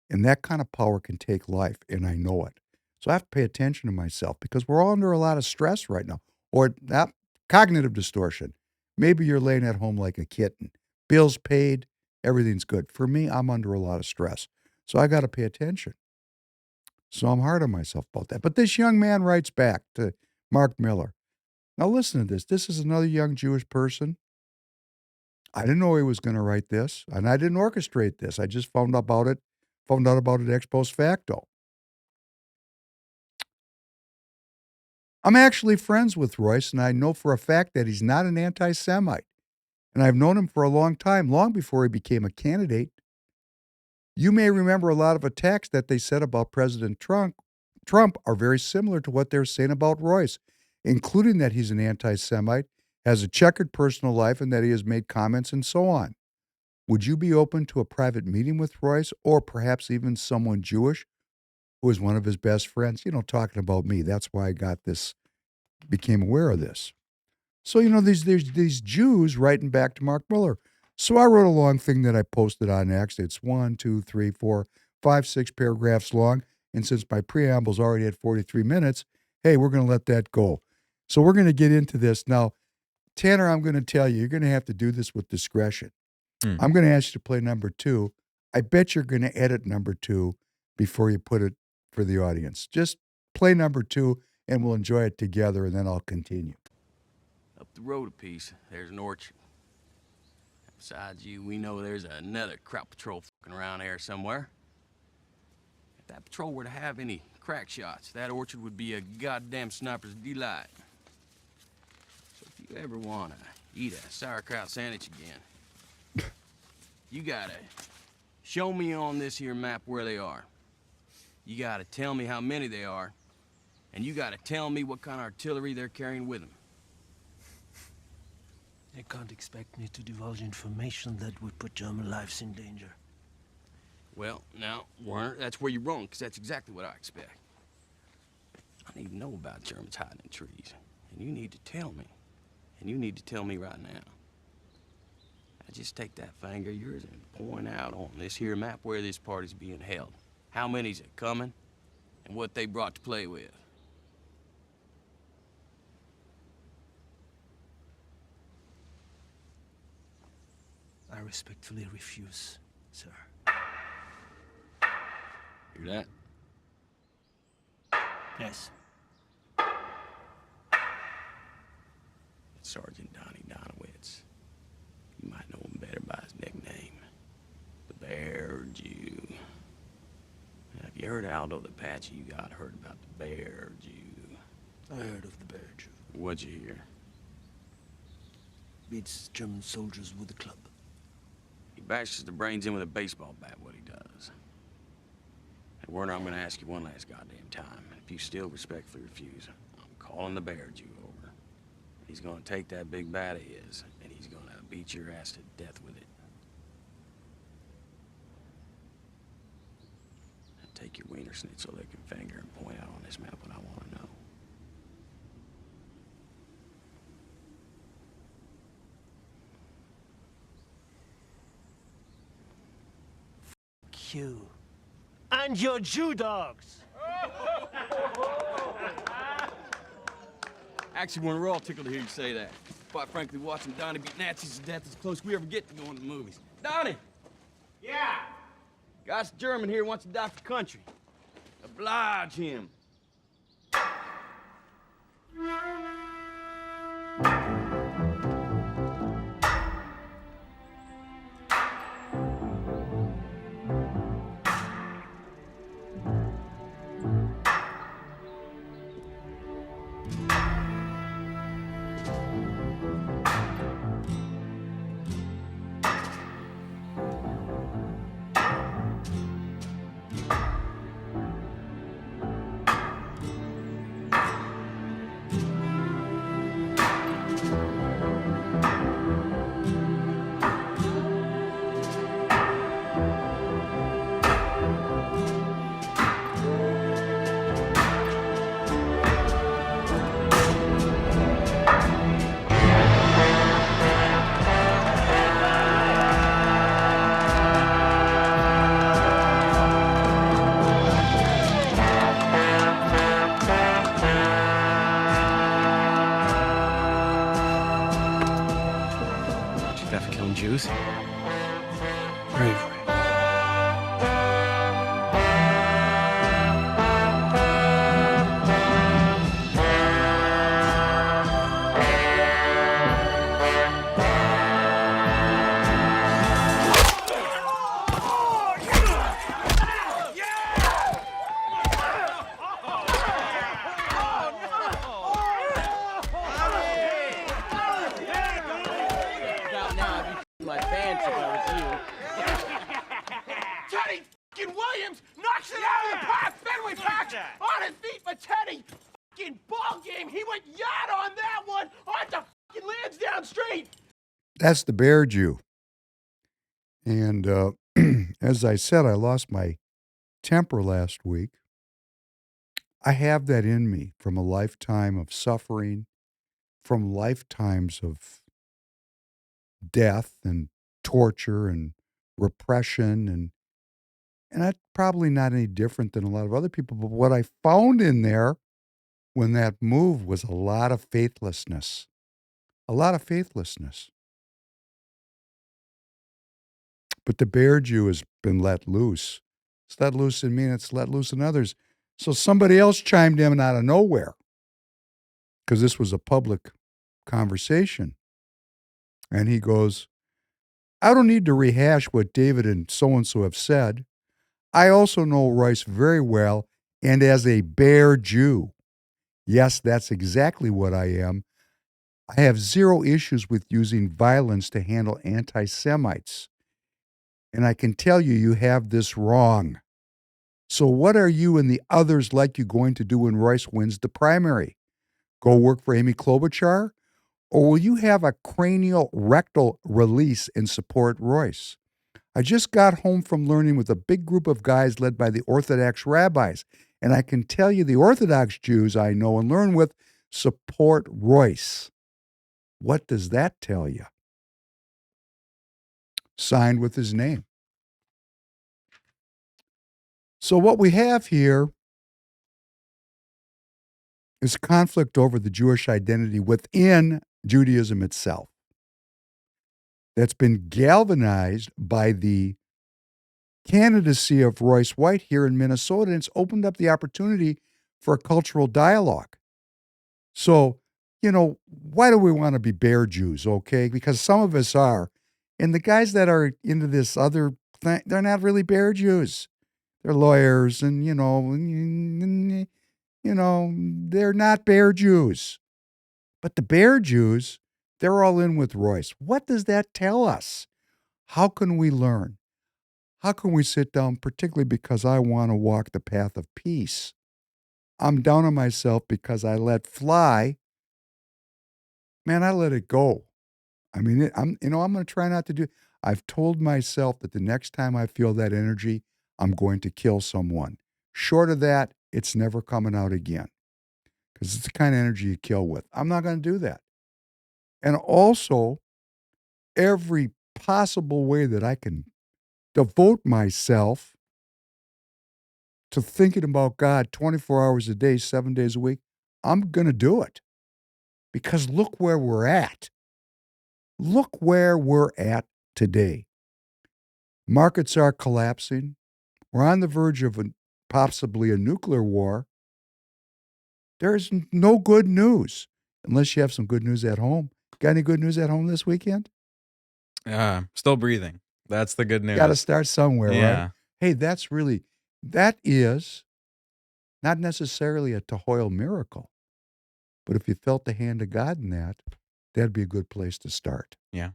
And that kind of power can take life, and I know it. So I have to pay attention to myself because we're all under a lot of stress right now. Or that cognitive distortion. Maybe you're laying at home like a kitten. Bills paid, everything's good. For me, I'm under a lot of stress. So I got to pay attention. So I'm hard on myself about that. But this young man writes back to Mark Miller. Now listen to this. This is another young Jewish person. I didn't know he was going to write this, and I didn't orchestrate this. I just found out about it ex post facto. I'm actually friends with Royce, and I know for a fact that he's not an anti-Semite. And I've known him for a long time, long before he became a candidate. You may remember a lot of attacks that they said about President Trump are very similar to what they're saying about Royce, including that he's an anti-Semite, has a checkered personal life, and that he has made comments and so on. Would you be open to a private meeting with Royce, or perhaps even someone Jewish who is one of his best friends? You know, talking about me. That's why I became aware of this. So, you know, these Jews writing back to Mark Miller. So I wrote a long thing that I posted on X. It's 1, 2, 3, 4, 5, 6 paragraphs long. And since my preamble's already at 43 minutes, hey, we're going to let that go. So we're going to get into this. Now, Tanner, I'm going to tell you, you're going to have to do this with discretion. I'm going to ask you to play number 2. I bet you're going to edit number 2 before you put it for the audience. Just play number 2 and we'll enjoy it together, and then I'll continue. Up the road a piece, there's an orchard. Besides you, we know there's another crop patrol fucking around here somewhere. If that patrol were to have any crack shots, that orchard would be a goddamn sniper's delight. So if you ever want to eat a sauerkraut sandwich again, you gotta show me on this here map where they are. You gotta tell me how many they are, and you gotta tell me what kind of artillery they're carrying with them. They can't expect me to divulge information that would put German lives in danger. Well, now, Warner, that's where you're wrong, because that's exactly what I expect. I need to know about Germans hiding in trees, and you need to tell me. And you need to tell me right now. just take that finger of yours and point out on this here map where this party's being held. How many's it coming, and what they brought to play with. I respectfully refuse, sir. Hear that? Yes. It's Sergeant Donnie Donowitz. You might know him better by his nickname, the Bear Jew. Now, have you heard of Aldo the Apache? You got heard about the Bear Jew. I heard of the Bear Jew. What'd you hear? Beats German soldiers with a club. He bashes their brains in with a baseball bat, what he does. And Werner, I'm gonna ask you one last goddamn time. If you still respectfully refuse, I'm calling the Bear Jew over. He's gonna take that big bat of his, and he's gonna beat your ass to death with it. Now take your wiener schnitzel licking finger and point out on this map what I wanna know. You. And your Jew dogs! Actually, we're all tickled to hear you say that. Quite frankly, watching Donnie beat Nazis to death is the closest we ever get to going to the movies. Donnie! Yeah. Guy's German here wants to die for country. Oblige him. Jews? Bravery. My pants if I Teddy fucking Williams knocks it out of the park. Fenway Park on his feet for Teddy. Fucking ball game. He went yard on that one on the fucking Lansdowne Street. That's the Bear Jew. And as I said, I lost my temper last week. I have that in me from a lifetime of suffering, from lifetimes of death and torture and repression, and that's probably not any different than a lot of other people. But what I found in there when that move was a lot of faithlessness. A lot of faithlessness. But the Bear Jew has been let loose. It's let loose in me and it's let loose in others. So somebody else chimed in out of nowhere, because this was a public conversation. And he goes, I don't need to rehash what David and so-and-so have said. I also know Royce very well, and as a Bear Jew. Yes, that's exactly what I am. I have zero issues with using violence to handle anti-Semites. And I can tell you, you have this wrong. So what are you and the others like you going to do when Royce wins the primary? Go work for Amy Klobuchar? Or will you have a cranial rectal release and support Royce? I just got home from learning with a big group of guys led by the Orthodox rabbis, and I can tell you the Orthodox Jews I know and learn with support Royce. What does that tell you? signed with his name. So what we have here is conflict over the Jewish identity within Judaism itself that's been galvanized by the candidacy of Royce White here in Minnesota, and it's opened up the opportunity for a cultural dialogue. So, why do we want to be bear Jews, okay? Because some of us are. And the guys that are into this other thing, they're not really bear Jews. They're lawyers and, they're not bear Jews. But the bear Jews, they're all in with Royce. What does that tell us? How can we learn? How can we sit down, particularly because I want to walk the path of peace? I'm down on myself because I let fly. Man, I let it go. I mean, I'm going to try not to do. I've told myself that the next time I feel that energy, I'm going to kill someone. Short of that, it's never coming out again because it's the kind of energy you kill with. I'm not going to do that. And also, every possible way that I can devote myself to thinking about God 24 hours a day, 7 days a week, I'm going to do it. Because look where we're at. Look where we're at today. Markets are collapsing. We're on the verge of possibly a nuclear war. There's no good news unless you have some good news at home. Got any good news at home this weekend? Still breathing. That's the good news. Got to start somewhere, Yeah. right? Hey, that is not necessarily a Tahoyl miracle. But if you felt the hand of God in that, that'd be a good place to start. Yeah.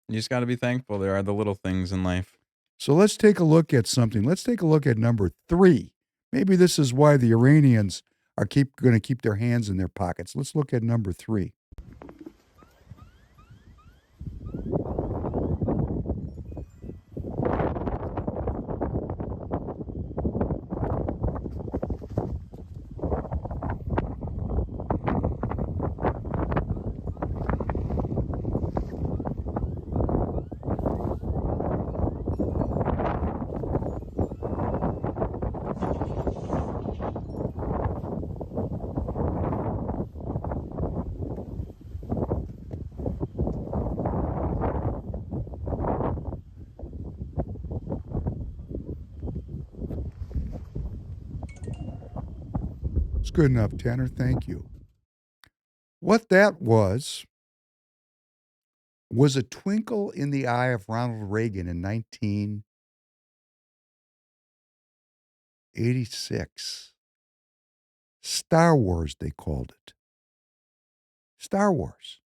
You just got to be thankful. There are the little things in life. So let's take a look at something. Let's take a look at number 3. Maybe this is why the Iranians are going to keep their hands in their pockets. Let's look at number 3. It's good enough, Tanner. Thank you. What that was a twinkle in the eye of Ronald Reagan in 1986. Star Wars, they called it. Star Wars.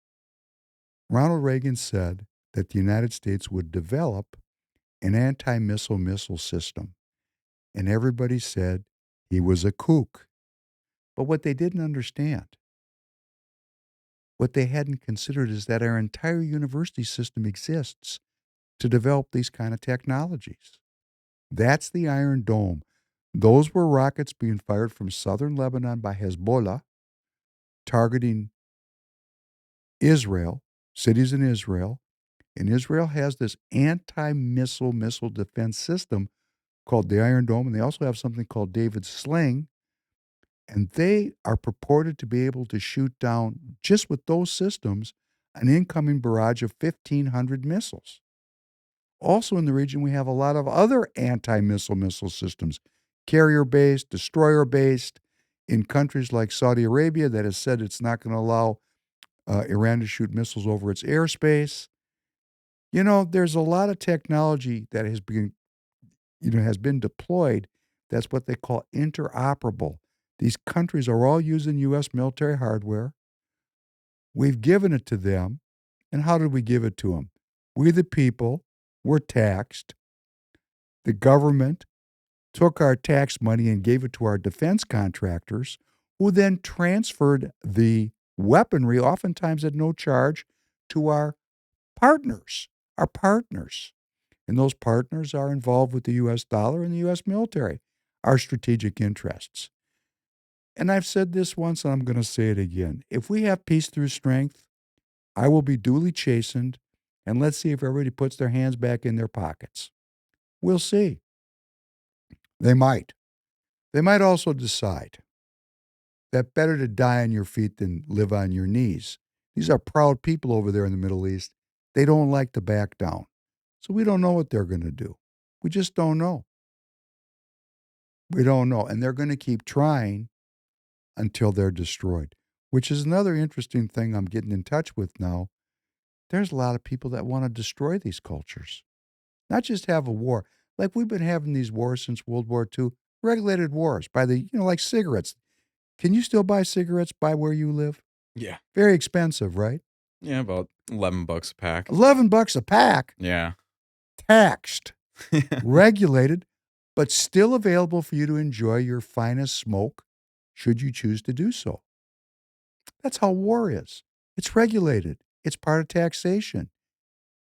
Ronald Reagan said that the United States would develop an anti-missile system. And everybody said he was a kook. But what they didn't understand, what they hadn't considered, is that our entire university system exists to develop these kind of technologies. That's the Iron Dome. Those were rockets being fired from southern Lebanon by Hezbollah, targeting Israel, cities in Israel. And Israel has this anti-missile defense system called the Iron Dome, and they also have something called David's Sling. And they are purported to be able to shoot down, just with those systems, an incoming barrage of 1,500 missiles. Also in the region, we have a lot of other anti-missile systems, carrier-based, destroyer-based, in countries like Saudi Arabia that has said it's not going to allow Iran to shoot missiles over its airspace. There's a lot of technology that has been deployed. That's what they call interoperable. These countries are all using U.S. military hardware. We've given it to them. And how did we give it to them? We, the people, were taxed. The government took our tax money and gave it to our defense contractors, who then transferred the weaponry, oftentimes at no charge, to our partners. And those partners are involved with the U.S. dollar and the U.S. military, our strategic interests. And I've said this once, and I'm going to say it again. If we have peace through strength, I will be duly chastened, And let's see if everybody puts their hands back in their pockets. We'll see. They might. They might also decide that better to die on your feet than live on your knees. These are proud people over there in the Middle East. They don't like to back down. So we don't know what they're going to do. We just don't know. We don't know. And they're going to keep trying until they're destroyed, which is another interesting thing I'm getting in touch with now. There's a lot of people that want to destroy these cultures, not just have a war. Like we've been having these wars since World War II, regulated wars by the, like cigarettes. Can you still buy cigarettes by where you live? Yeah. Very expensive, right? Yeah, about $11 a pack. $11 a pack, Yeah. taxed, regulated, but still available for you to enjoy your finest smoke should you choose to do so. That's how war is. It's regulated. It's part of taxation.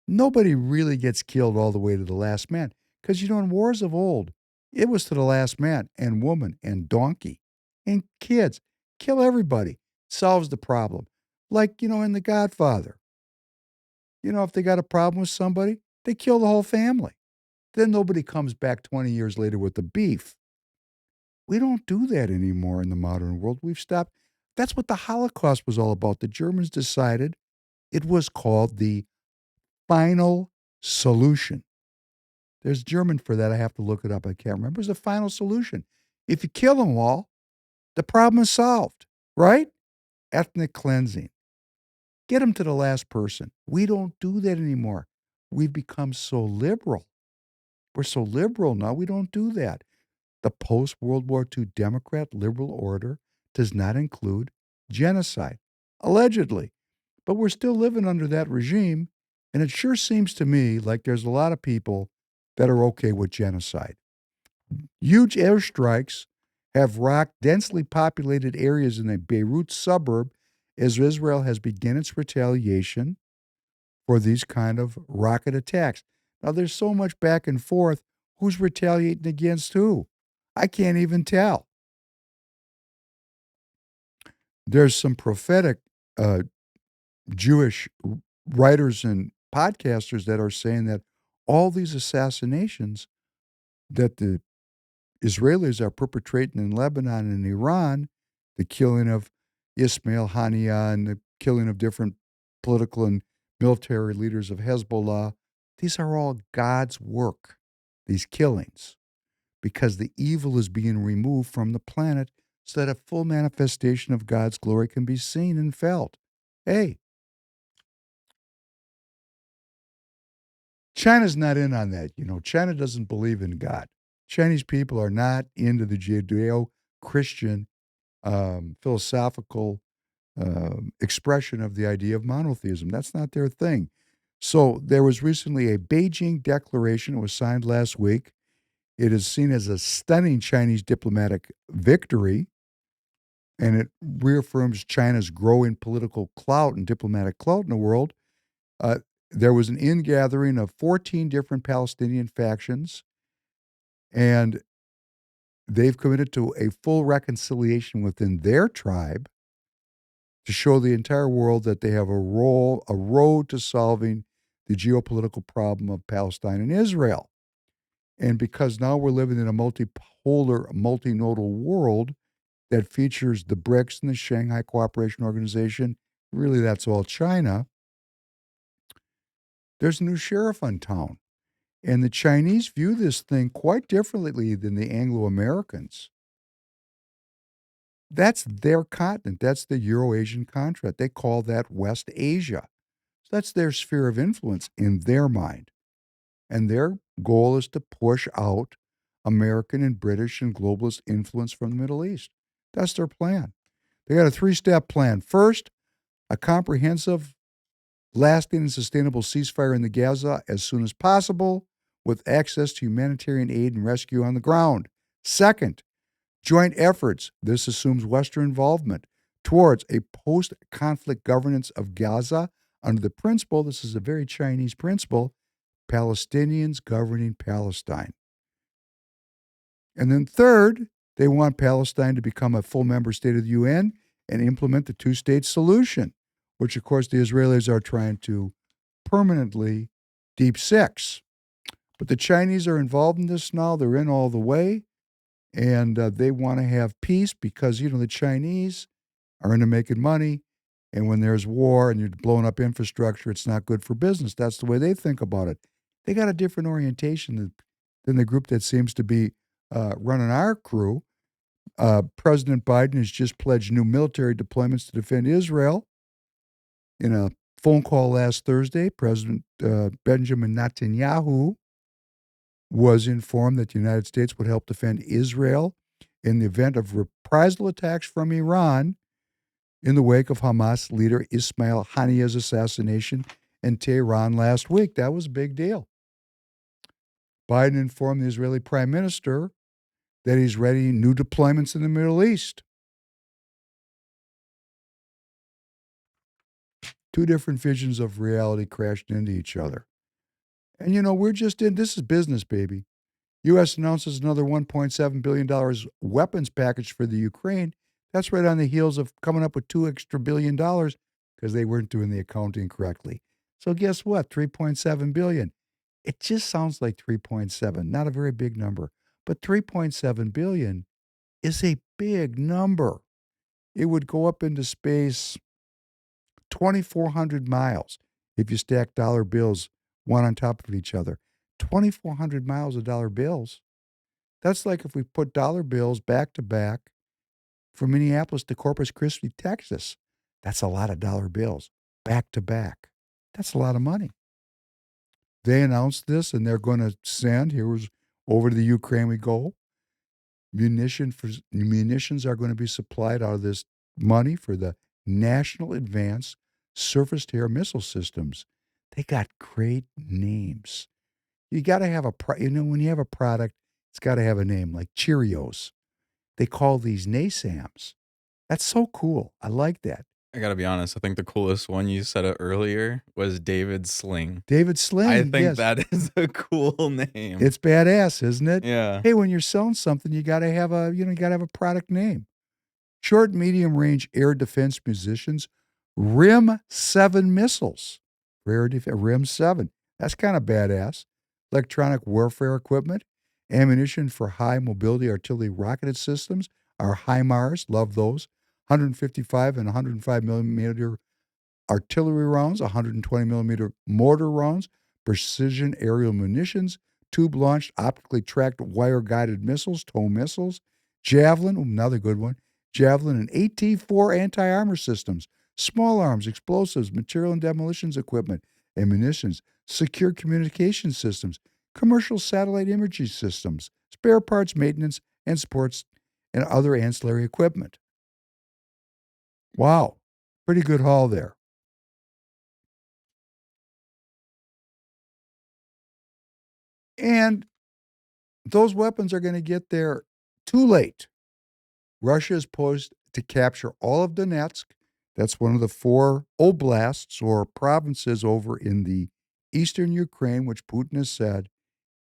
Nobody really gets killed all the way to the last man because, in wars of old, it was to the last man and woman and donkey and kids. Kill everybody. Solves the problem. Like, in The Godfather. If they got a problem with somebody, they kill the whole family. Then nobody comes back 20 years later with the beef. We don't do that anymore in the modern world. We've stopped. That's what the Holocaust was all about. The Germans decided it was called the final solution. There's German for that. I have to look it up. I can't remember. It's the final solution. If you kill them all, the problem is solved, right? Ethnic cleansing. Get them to the last person. We don't do that anymore. We've become so liberal. We're so liberal now, we don't do that. The post-World War II Democrat liberal order does not include genocide, allegedly. But we're still living under that regime, and it sure seems to me like there's a lot of people that are okay with genocide. Huge airstrikes have rocked densely populated areas in the Beirut suburb as Israel has begun its retaliation for these kind of rocket attacks. Now, there's so much back and forth. Who's retaliating against who? I can't even tell. There's some prophetic Jewish writers and podcasters that are saying that all these assassinations that the Israelis are perpetrating in Lebanon and Iran, the killing of Ismail Haniyeh and the killing of different political and military leaders of Hezbollah, these are all God's work, these killings, because the evil is being removed from the planet so that a full manifestation of God's glory can be seen and felt. Hey, China's not in on that. China doesn't believe in God. Chinese people are not into the Judeo-Christian philosophical expression of the idea of monotheism. That's not their thing. So there was recently a Beijing declaration. It was signed last week. It is seen as a stunning Chinese diplomatic victory, and it reaffirms China's growing political clout and diplomatic clout in the world. There was an ingathering of 14 different Palestinian factions, and they've committed to a full reconciliation within their tribe to show the entire world that they have a road to solving the geopolitical problem of Palestine and Israel. And because now we're living in a multipolar, multinodal world that features the BRICS and the Shanghai Cooperation Organization, really that's all China, there's a new sheriff on town. And the Chinese view this thing quite differently than the Anglo-Americans. That's their continent. That's the Euro-Asian continent. They call that West Asia. So that's their sphere of influence in their mind. And their goal is to push out American and British and globalist influence from the Middle East. That's their plan. They got a 3-step plan. First, a comprehensive, lasting, and sustainable ceasefire in the Gaza as soon as possible with access to humanitarian aid and rescue on the ground. Second, joint efforts, this assumes Western involvement, towards a post-conflict governance of Gaza under the principle, this is a very Chinese principle, Palestinians governing Palestine. And then third, they want Palestine to become a full member state of the UN and implement the two-state solution, which of course the Israelis are trying to permanently deep six. But the Chinese are involved in this now. They're in all the way, and they want to have peace because, the Chinese are into making money. And when there's war and you're blowing up infrastructure, it's not good for business. That's the way they think about it. They got a different orientation than the group that seems to be running our crew. President Biden has just pledged new military deployments to defend Israel. In a phone call last Thursday, President Benjamin Netanyahu was informed that the United States would help defend Israel in the event of reprisal attacks from Iran in the wake of Hamas leader Ismail Haniyeh's assassination in Tehran last week. That was a big deal. Biden informed the Israeli prime minister that he's ready new deployments in the Middle East. Two different visions of reality crashed into each other. And we're just this is business, baby. U.S. announces another $1.7 billion weapons package for the Ukraine. That's right on the heels of coming up with $2 extra billion because they weren't doing the accounting correctly. So guess what? $3.7 billion. It just sounds like 3.7, not a very big number. But $3.7 billion is a big number. It would go up into space 2,400 miles if you stack dollar bills one on top of each other. 2,400 miles of dollar bills. That's like if we put dollar bills back to back from Minneapolis to Corpus Christi, Texas. That's a lot of dollar bills back to back. That's a lot of money. They announced this, and they're going to send, over to the Ukraine we go. Munitions are going to be supplied out of this money for the National Advanced Surface-to-Air Missile Systems. They got great names. You got to have when you have a product, it's got to have a name, like Cheerios. They call these NASAMS. That's so cool. I like that. I gotta be honest. I think the coolest one, you said it earlier, was David Sling. David Sling. I think yes. that is a cool name. It's badass, isn't it? Yeah. Hey, when you're selling something, you got to have a product name. Short, medium range air defense munitions, RIM 7 missiles. RIM 7. That's kind of badass. Electronic warfare equipment, ammunition for high mobility artillery rocketed systems, our HIMARS, love those. 155 and 105 millimeter artillery rounds, 120 millimeter mortar rounds, precision aerial munitions, tube-launched, optically tracked, wire-guided missiles, TOW missiles, Javelin, another good one, Javelin and AT-4 anti-armor systems, small arms, explosives, material and demolitions equipment, and munitions, secure communication systems, commercial satellite imaging systems, spare parts, maintenance, and supports, and other ancillary equipment. Wow, pretty good haul there. And those weapons are going to get there too late. Russia is poised to capture all of Donetsk. That's one of the 4 oblasts or provinces over in the eastern Ukraine, which Putin has said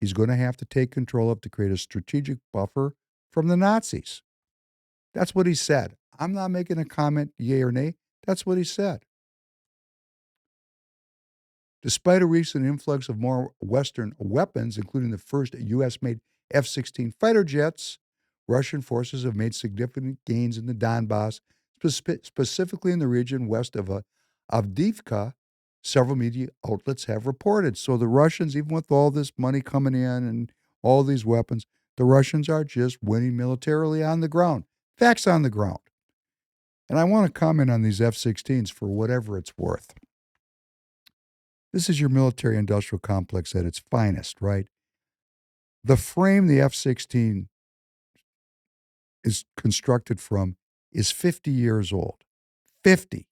he's going to have to take control of to create a strategic buffer from the Nazis. That's what he said. I'm not making a comment, yay or nay. That's what he said. Despite a recent influx of more Western weapons, including the first U.S.-made F-16 fighter jets, Russian forces have made significant gains in the Donbass, specifically in the region west of Avdiivka, several media outlets have reported. So the Russians, even with all this money coming in and all these weapons, the Russians are just winning militarily on the ground. Facts on the ground. And I want to comment on these F-16s for whatever it's worth. This is your military-industrial complex at its finest, right? The frame the F-16 is constructed from is 50 years old. 50.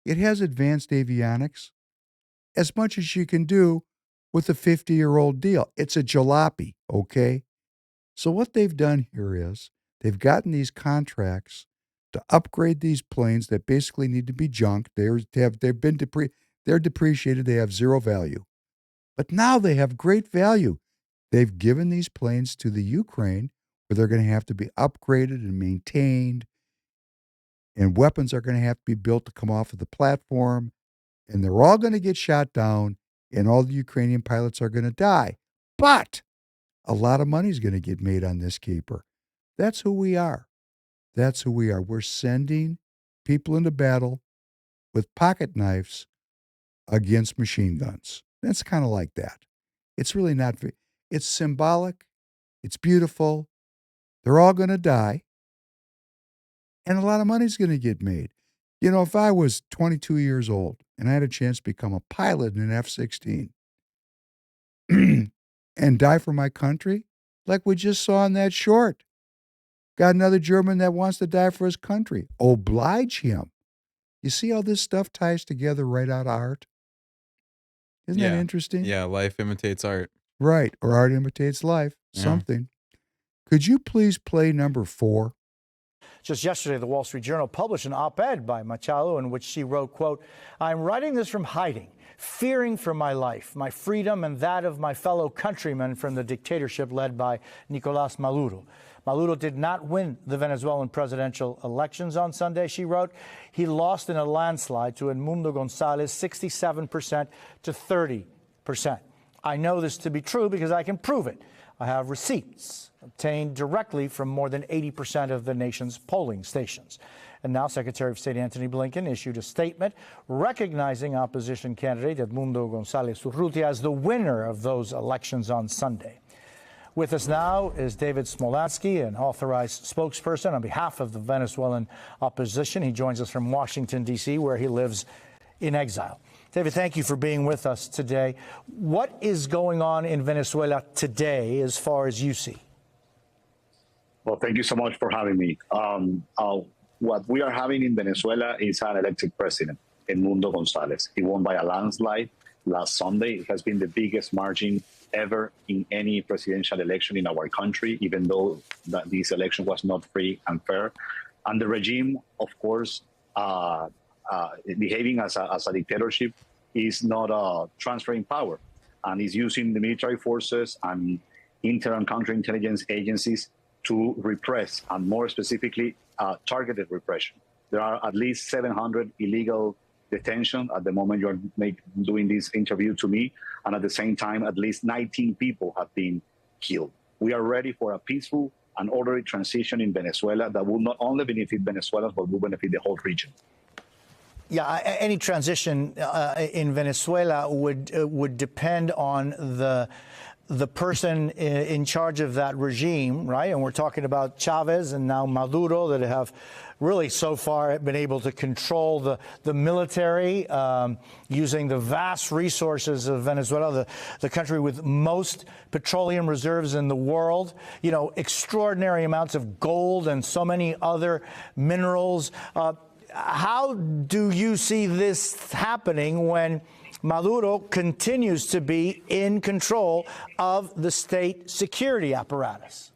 It has advanced avionics, as much as you can do with a 50-year-old deal. It's a jalopy, okay? So what they've done here is they've gotten these contracts to upgrade these planes that basically need to be junked. They're depreciated. They have zero value. But now they have great value. They've given these planes to the Ukraine where they're going to have to be upgraded and maintained, and weapons are going to have to be built to come off of the platform. and they're all going to get shot down, and all the Ukrainian pilots are going to die. But a lot of money is going to get made on this caper. That's who we are. That's who we are. We're sending people into battle with pocket knives against machine guns. That's kind of like that. It's really not, it's symbolic. It's beautiful. They're all going to die. And a lot of money's going to get made. You know, if I was 22 years old and I had a chance to become a pilot in an F-16 and die for my country, like we just saw in that short, got another German that wants to die for his country. Oblige him. You see how this stuff ties together right out of art? Isn't that interesting? Yeah, life imitates art. Right. Or art imitates life. Yeah. Something. Could you please play number 4? Just yesterday, the Wall Street Journal published an op-ed by Machado in which she wrote, quote, "I'm writing this from hiding, fearing for my life, my freedom, and that of my fellow countrymen from the dictatorship led by Nicolás Maduro. Maduro did not win the Venezuelan presidential elections on Sunday," she wrote. "He lost in a landslide to Edmundo González, 67% to 30%. I know this to be true because I can prove it. I have receipts obtained directly from more than 80% of the nation's polling stations." And now Secretary of State Antony Blinken issued a statement recognizing opposition candidate Edmundo González Urrutia as the winner of those elections on Sunday. With us now is David Smolansky, an authorized spokesperson on behalf of the Venezuelan opposition. He joins us from Washington, D.C., where he lives in exile. David, thank you for being with us today. What is going on in Venezuela today as far as you see? Well, thank you so much for having me. What we are having in Venezuela is an elected president, Edmundo González. He won by a landslide last Sunday. It has been the biggest margin ever in any presidential election in our country, even though this election was not free and fair. And the regime, of course, behaving as a dictatorship, is not transferring power, and is using the military forces and inter and counterintelligence agencies to repress, and more specifically, targeted repression. There are at least 700 illegal detention at the moment you're doing this interview to me, and at the same time, at least 19 people have been killed. We are ready for a peaceful and orderly transition in Venezuela that will not only benefit Venezuelans, but will benefit the whole region. Yeah, any transition in Venezuela would depend on the person in charge of that regime, right? And we're talking about Chavez and now Maduro, that have really so far been able to control the military, using the vast resources of Venezuela, the country with most petroleum reserves in the world, you know, extraordinary amounts of gold and so many other minerals. How do you see this happening when Maduro continues to be in control of the state security apparatus?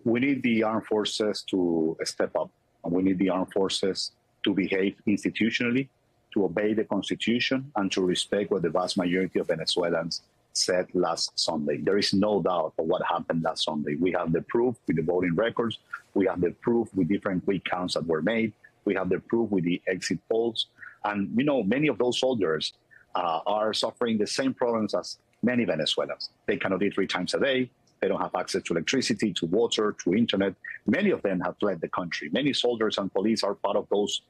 We need the armed forces to step up. We need the armed forces to behave institutionally, to obey the Constitution, and to respect what the vast majority of Venezuelans said last Sunday. There is no doubt of what happened last Sunday. We have the proof with the voting records. We have the proof with different recounts that were made. We have the proof with the exit polls. And, you know, many of those soldiers are suffering the same problems as many Venezuelans. They cannot eat 3 times a day. They don't have access to electricity, to water, to internet. Many of them have fled the country. Many soldiers and police are part of those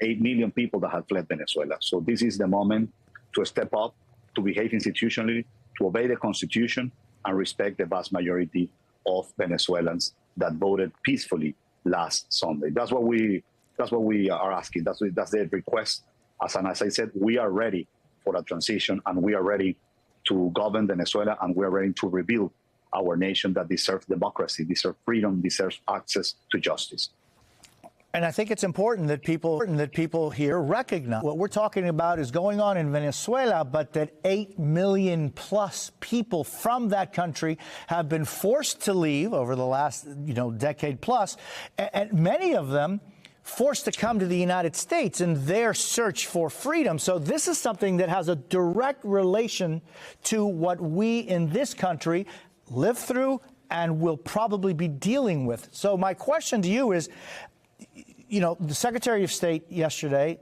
8 million people that have fled Venezuela. So this is the moment to step up, to behave institutionally, to obey the Constitution, and respect the vast majority of Venezuelans that voted peacefully last Sunday. That's what we are asking. That's the request. As I said, we are ready for a transition, and we are ready to govern Venezuela, and we are ready to rebuild our nation that deserves democracy, deserves freedom, deserves access to justice. And I think it's important that people here recognize what we're talking about is going on in Venezuela, but that 8 million plus people from that country have been forced to leave over the last, decade plus, and many of them forced to come to the United States in their search for freedom. So this is something that has a direct relation to what we in this country live through and will probably be dealing with. So my question to you is, the Secretary of State yesterday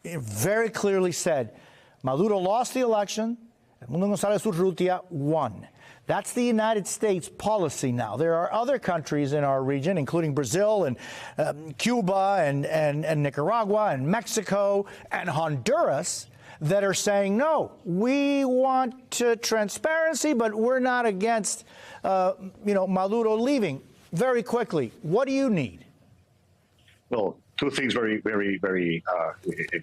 very clearly said, Maduro lost the election, Edmundo González Urrutia won. That's the United States policy now. There are other countries in our region, including Brazil and Cuba and Nicaragua and Mexico and Honduras, that are saying, no, we want transparency, but we're not against Maduro leaving. Very quickly, what do you need? Well, two things very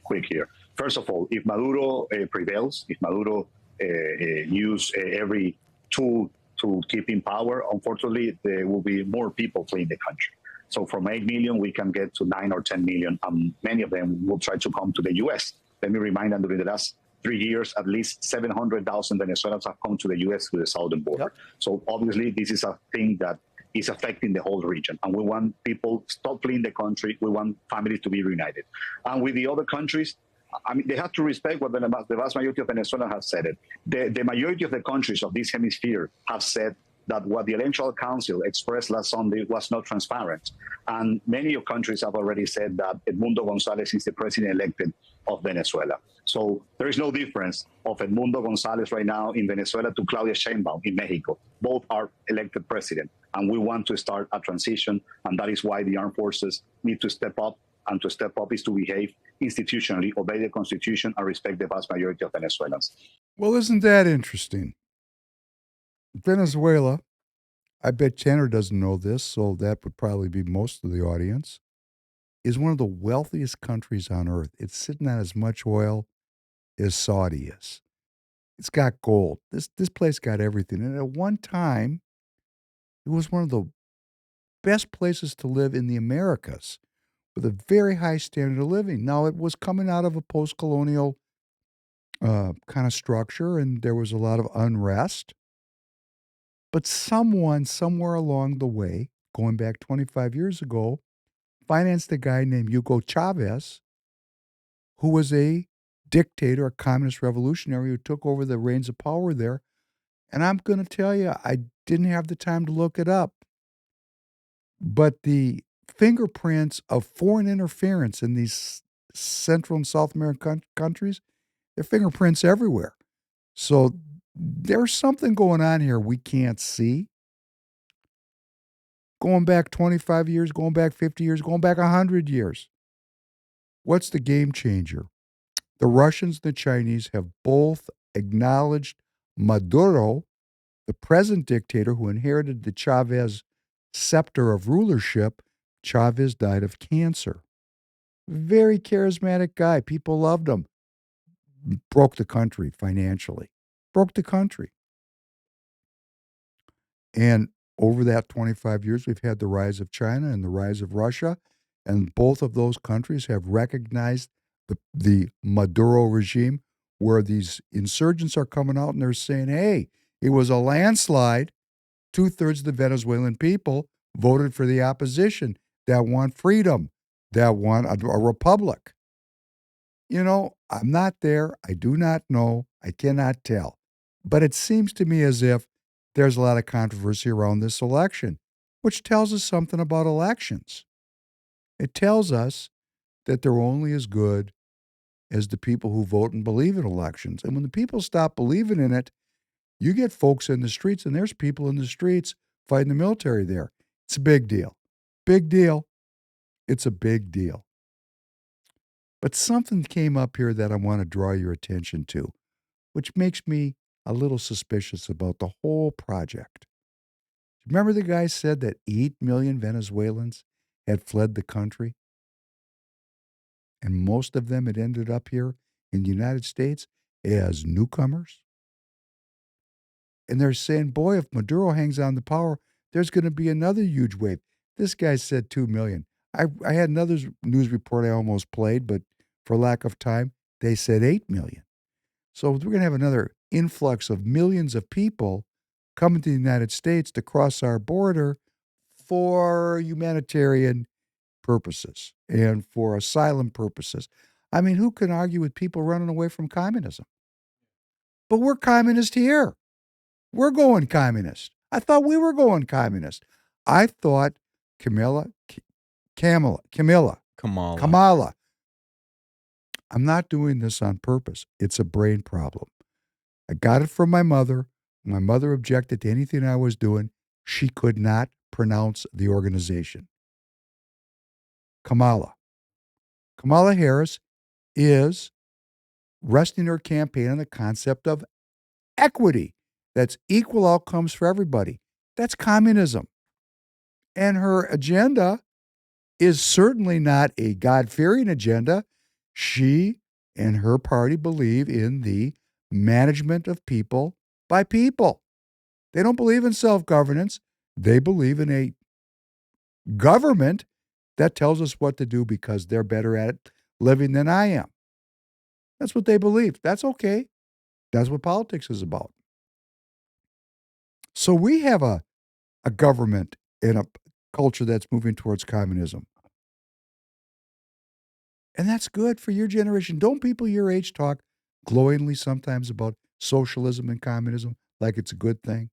quick here. First of all, if Maduro prevails, if Maduro use every tool to keep in power, unfortunately, there will be more people fleeing the country. So from 8 million, we can get to 9 or 10 million. Many of them will try to come to the U.S. Let me remind them, during the last 3 years, at least 700,000 Venezuelans have come to the U.S. through the southern border. Yep. So obviously, this is a thing that is affecting the whole region. And we want people to stop fleeing the country. We want families to be reunited. And with the other countries, I mean, they have to respect what the vast majority of Venezuela have said it. The majority of the countries of this hemisphere have said that what the Electoral Council expressed last Sunday was not transparent. And many of countries have already said that Edmundo González is the president-elected of Venezuela. So there is no difference of Edmundo González right now in Venezuela to Claudia Sheinbaum in Mexico. Both are elected president. And we want to start a transition. And that is why the armed forces need to step up. And to step up is to behave institutionally, obey the Constitution, and respect the vast majority of Venezuelans. Well, isn't that interesting? Venezuela, I bet Tanner doesn't know this, so that would probably be most of the audience, is one of the wealthiest countries on earth. It's sitting on as much oil as Saudi is. It's got gold. This place got everything. And at one time, it was one of the best places to live in the Americas, with a very high standard of living. Now, it was coming out of a post-colonial kind of structure, and there was a lot of unrest. But someone, somewhere along the way, going back 25 years ago, financed a guy named Hugo Chavez, who was a dictator, a communist revolutionary who took over the reins of power there. And I'm going to tell you, I didn't have the time to look it up, but the fingerprints of foreign interference in these Central and South American countries, there are fingerprints everywhere. So there's something going on here we can't see. Going back 25 years, going back 50 years, going back 100 years. What's the game changer? The Russians and the Chinese have both acknowledged Maduro, the present dictator who inherited the Chavez scepter of rulership. Chavez died of cancer. Very charismatic guy. People loved him. Broke the country financially. Broke the country. And over that 25 years, we've had the rise of China and the rise of Russia, and both of those countries have recognized the Maduro regime, where these insurgents are coming out and they're saying, hey, it was a landslide. 2/3 of the Venezuelan people voted for the opposition that want freedom, that want a republic. You know, I'm not there. I do not know. I cannot tell. But it seems to me as if there's a lot of controversy around this election, which tells us something about elections. It tells us that they're only as good as the people who vote and believe in elections. And when the people stop believing in it, you get folks in the streets, and there's people in the streets fighting the military there. It's a big deal. Big deal. It's a big deal. But something came up here that I want to draw your attention to, which makes me a little suspicious about the whole project. Remember the guy said that 8 million Venezuelans had fled the country? And most of them had ended up here in the United States as newcomers? And they're saying, boy, if Maduro hangs on to power, there's going to be another huge wave. This guy said 2 million. I had another news report I almost played, but for lack of time, they said 8 million. So we're going to have another influx of millions of people coming to the United States to cross our border for humanitarian purposes and for asylum purposes. I mean, who can argue with people running away from communism? But we're communist here. We're going communist. I thought we were going communist. I thought Kamala I'm not doing this on purpose. It's a brain problem. I got it from my mother. My mother objected to anything I was doing. She could not pronounce the organization. Kamala. Kamala Harris is resting her campaign on the concept of equity. That's equal outcomes for everybody. That's communism. And her agenda is certainly not a God-fearing agenda. She and her party believe in the management of people by people. They don't believe in self-governance. They believe in a government that tells us what to do because they're better at living than I am. That's what they believe. That's okay. That's what politics is about. So we have a government and a culture that's moving towards communism. And that's good for your generation. Don't people your age talk glowingly sometimes about socialism and communism like it's a good thing?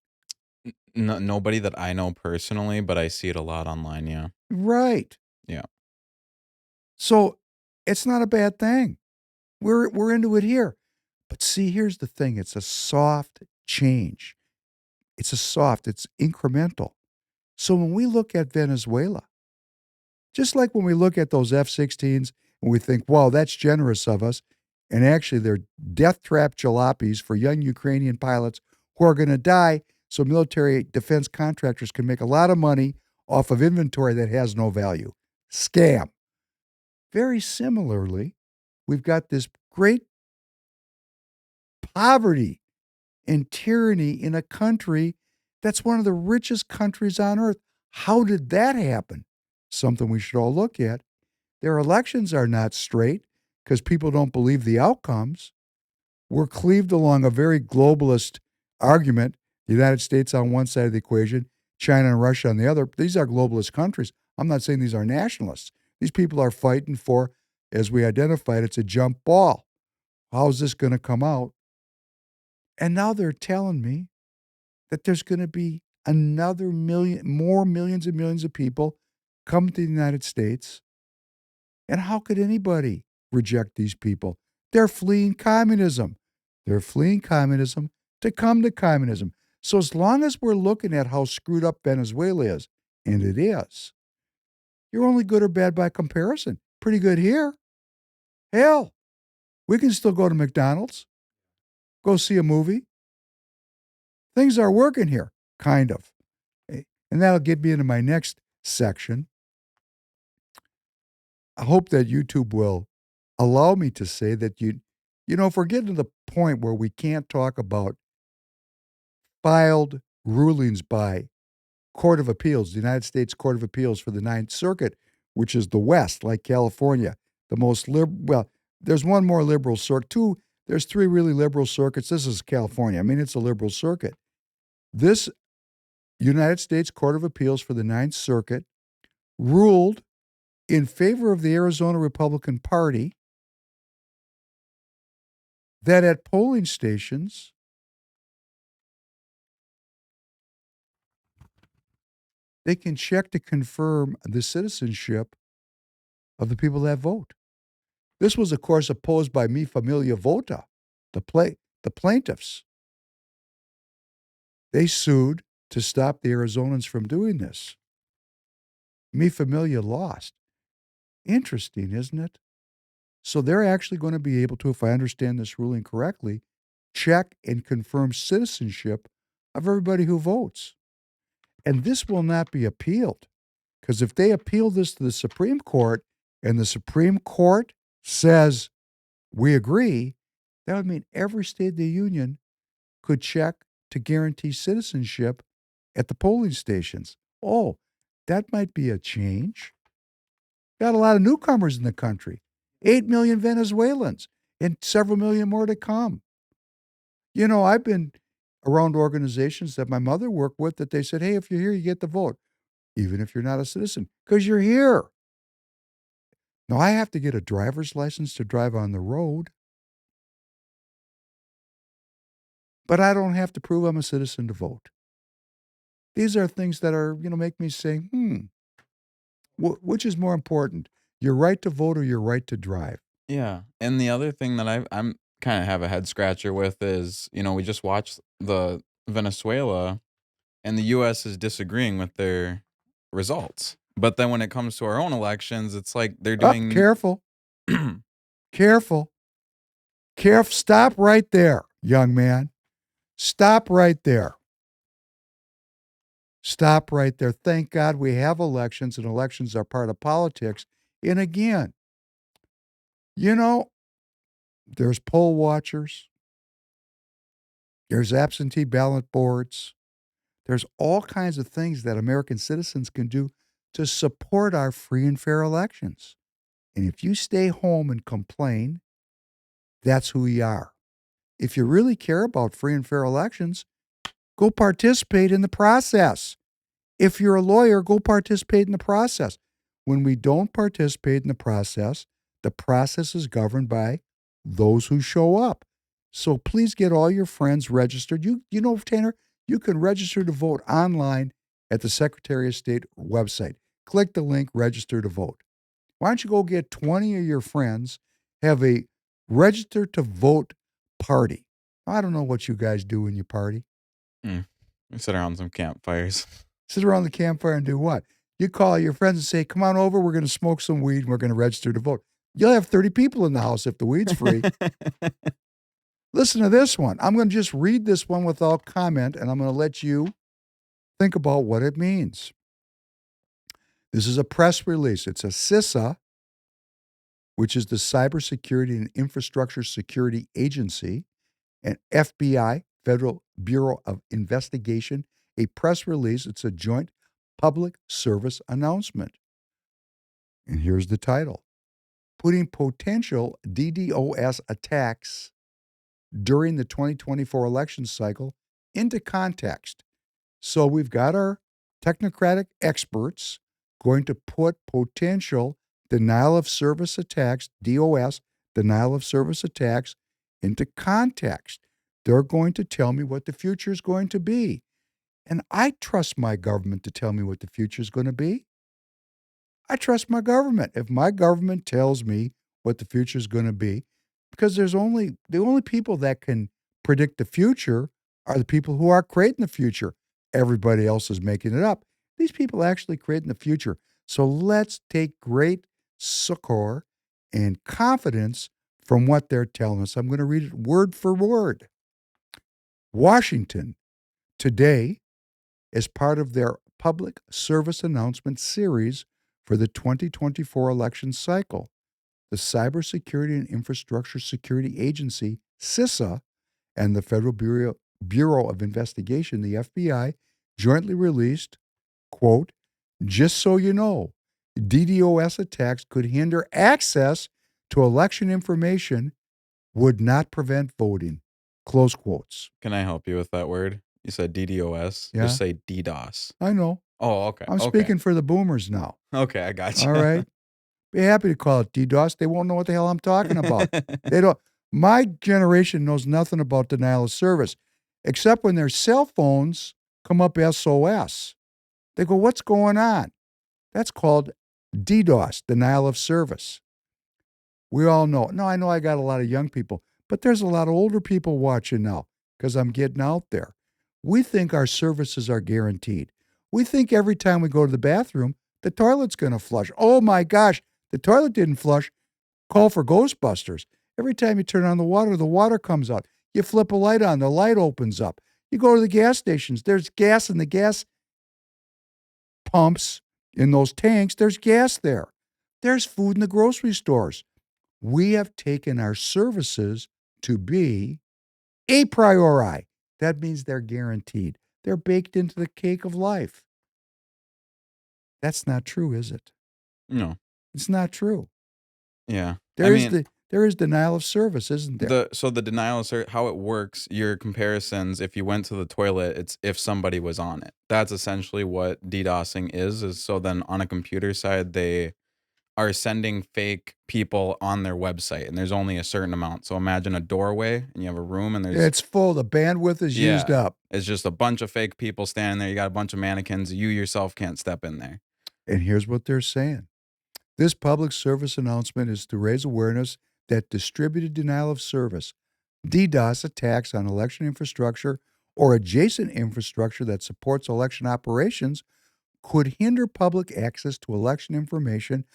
No, nobody that I know personally, but I see it a lot online. Yeah. Right. Yeah. So it's not a bad thing. We're into it here. But see, here's the thing. It's a soft change. It's incremental. So when we look at Venezuela, just like when we look at those F-16s and we think, wow, that's generous of us, and actually they're death trap jalopies for young Ukrainian pilots who are going to die so military defense contractors can make a lot of money off of inventory that has no value. Scam. Very similarly, we've got this great poverty and tyranny in a country that's one of the richest countries on earth. How did that happen? Something we should all look at. Their elections are not straight because people don't believe the outcomes. We're cleaved along a very globalist argument. The United States on one side of the equation, China and Russia on the other. These are globalist countries. I'm not saying these are nationalists. These people are fighting for, as we identified, it's a jump ball. How's this going to come out? And now they're telling me that there's going to be another millions and millions of people come to the United States. And how could anybody reject these people? They're fleeing communism. They're fleeing communism to come to communism. So as long as we're looking at how screwed up Venezuela is, and it is, you're only good or bad by comparison. Pretty good here. Hell, we can still go to McDonald's, go see a movie. Things are working here, kind of. And that'll get me into my next section. I hope that YouTube will allow me to say that if we're getting to the point where we can't talk about filed rulings by Court of Appeals, the United States Court of Appeals for the Ninth Circuit, which is the West, like California, the most liberal, there's one more liberal circuit, there's three really liberal circuits. This is California. I mean, it's a liberal circuit. This United States Court of Appeals for the Ninth Circuit ruled in favor of the Arizona Republican Party that at polling stations, they can check to confirm the citizenship of the people that vote. This was, of course, opposed by Mi Familia Vota, the plaintiffs. They sued to stop the Arizonans from doing this. Mi Familia lost. Interesting, isn't it? So they're actually going to be able to, if I understand this ruling correctly, check and confirm citizenship of everybody who votes. And this will not be appealed, because if they appeal this to the Supreme Court and the Supreme Court says, we agree, that would mean every state of the union could check to guarantee citizenship at the polling stations. Oh, that might be a change. Got a lot of newcomers in the country. 8 million Venezuelans and several million more to come. I've been around organizations that my mother worked with that they said, hey, if you're here, you get to vote, even if you're not a citizen, because you're here. Now, I have to get a driver's license to drive on the road, but I don't have to prove I'm a citizen to vote. These are things that are, make me say, which is more important, your right to vote or your right to drive? Yeah. And the other thing that I'm kind of have a head scratcher with is, we just watched the Venezuela and the US is disagreeing with their results. But then when it comes to our own elections, it's like they're Up, doing careful, careful, careful. Stop right there, young man. Stop right there. Stop right there. Thank God we have elections, and elections are part of politics. And again, there's poll watchers, there's absentee ballot boards, there's all kinds of things that American citizens can do to support our free and fair elections. And if you stay home and complain, that's who you are. If you really care about free and fair elections, go participate in the process. If you're a lawyer, go participate in the process. When we don't participate in the process is governed by those who show up. So please get all your friends registered. You know, Tanner, you can register to vote online at the Secretary of State website. Click the link, register to vote. Why don't you go get 20 of your friends, have a register to vote party? I don't know what you guys do in your party. We sit around some campfires. Sit around the campfire and do what? You call your friends and say, come on over, we're going to smoke some weed, and we're going to register to vote. You'll have 30 people in the house if the weed's free. Listen to this one. I'm going to just read this one without comment, and I'm going to let you think about what it means. This is a press release. It's a CISA, which is the Cybersecurity and Infrastructure Security Agency, and FBI, Federal Bureau of Investigation, a press release. It's a joint public service announcement. And here's the title: Putting potential DDoS attacks during the 2024 election cycle into context. So we've got our technocratic experts going to put potential denial of service attacks, DOS, denial of service attacks, into context. They're going to tell me what the future is going to be. And I trust my government to tell me what the future is going to be. I trust my government. If my government tells me what the future is going to be, because the only people that can predict the future are the people who are creating the future. Everybody else is making it up. These people actually creating the future. So let's take great succor and confidence from what they're telling us. I'm going to read it word for word. Washington, today, as part of their public service announcement series for the 2024 election cycle, the Cybersecurity and Infrastructure Security Agency, CISA, and the Federal Bureau of Investigation, the FBI, jointly released, quote, just so you know, DDoS attacks could hinder access to election information, would not prevent voting, close quotes. Can I help you with that word? You said DDoS. Yeah. Just say DDoS. I know. Oh, okay. I'm speaking for the boomers now. Okay, I got you. All right. Be happy to call it DDoS. They won't know what the hell I'm talking about. They don't. My generation knows nothing about denial of service, except when their cell phones come up SOS. They go, what's going on? That's called DDoS, denial of service. We all know. No, I know I got a lot of young people, but there's a lot of older people watching now because I'm getting out there. We think our services are guaranteed. We think every time we go to the bathroom, the toilet's going to flush. Oh my gosh, the toilet didn't flush. Call for Ghostbusters. Every time you turn on the water comes out. You flip a light on, the light opens up. You go to the gas stations, there's gas in the gas pumps, in those tanks, there's gas there. There's food in the grocery stores. We have taken our services to be a priori. That means they're guaranteed. They're baked into the cake of life. That's not true, is it? No. It's not true. Yeah. There is denial of service, isn't there? So the denial of service, how it works, your comparisons, if you went to the toilet, it's if somebody was on it. That's essentially what DDoSing is so then on a computer side, they are sending fake people on their website, and there's only a certain amount. So imagine a doorway, and you have a room, and it's full. The bandwidth is used up. It's just a bunch of fake people standing there. You got a bunch of mannequins. You yourself can't step in there. And here's what they're saying. This public service announcement is to raise awareness that distributed denial of service, DDoS attacks on election infrastructure or adjacent infrastructure that supports election operations could hinder public access to election information,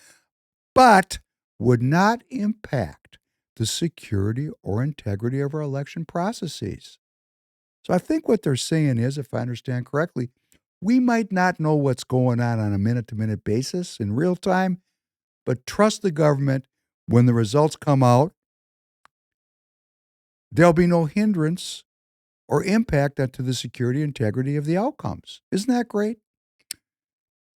but would not impact the security or integrity of our election processes. So I think what they're saying is, if I understand correctly, we might not know what's going on a minute-to-minute basis in real time, but trust the government. When the results come out, there'll be no hindrance or impact to the security and integrity of the outcomes. Isn't that great?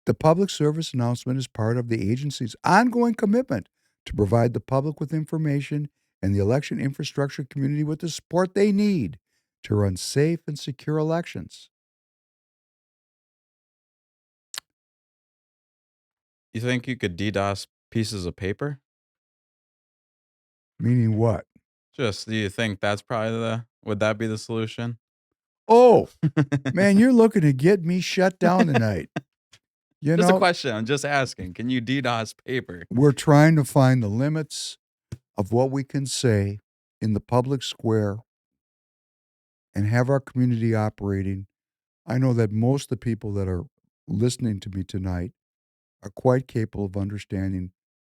The public service announcement is part of the agency's ongoing commitment to provide the public with information and the election infrastructure community with the support they need to run safe and secure elections. You think you could DDoS pieces of paper? Meaning what? Just, do you think that's probably would that be the solution? Oh, man, you're looking to get me shut down tonight. You Just a know, question. I'm just asking. Can you DDoS paper? we're trying to find the limits of what we can say in the public square and have our community operating. I know that most of the people that are listening to me tonight are quite capable of understanding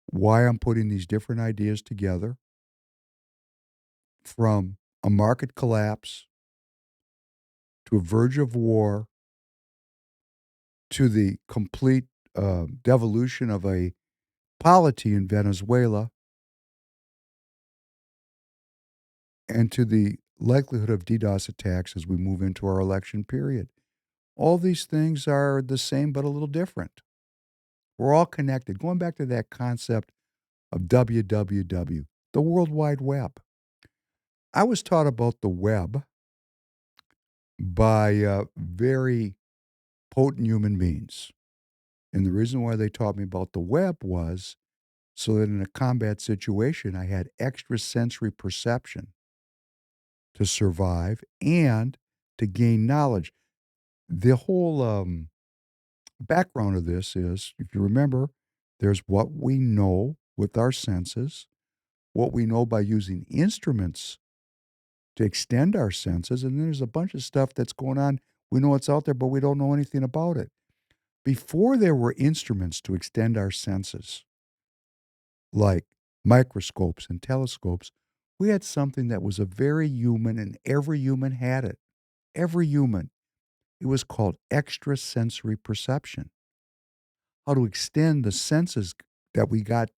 why I'm putting these different ideas together, from a market collapse to a verge of war to the complete devolution of a polity in Venezuela, and to the likelihood of DDoS attacks as we move into our election period. All these things are the same but a little different. We're all connected. Going back to that concept of WWW, the World Wide Web. I was taught about the web by very potent human beings. And the reason why they taught me about the web was so that in a combat situation, I had extrasensory perception to survive and to gain knowledge. The whole background of this is, if you remember, there's what we know with our senses, what we know by using instruments to extend our senses, and there's a bunch of stuff that's going on. We know it's out there, but we don't know anything about it. Before there were instruments to extend our senses, like microscopes and telescopes, we had something that was a very human, and every human had it. Every human. It was called extrasensory perception. How to extend the senses that we got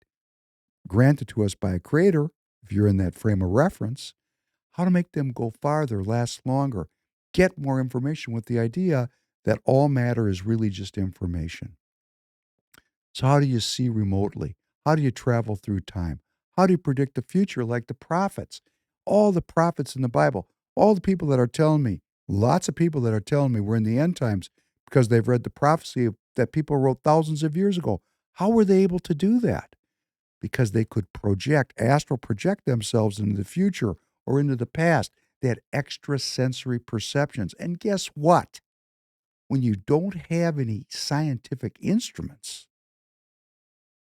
granted to us by a creator, if you're in that frame of reference, how to make them go farther, last longer, get more information with the idea that all matter is really just information. So how do you see remotely? How do you travel through time? How do you predict the future like the prophets? All the prophets in the Bible, all the people that are telling me, lots of people that are telling me we're in the end times because they've read the prophecy that people wrote thousands of years ago. How were they able to do that? Because they could astral project themselves into the future or into the past. They had extrasensory perceptions. And guess what? When you don't have any scientific instruments,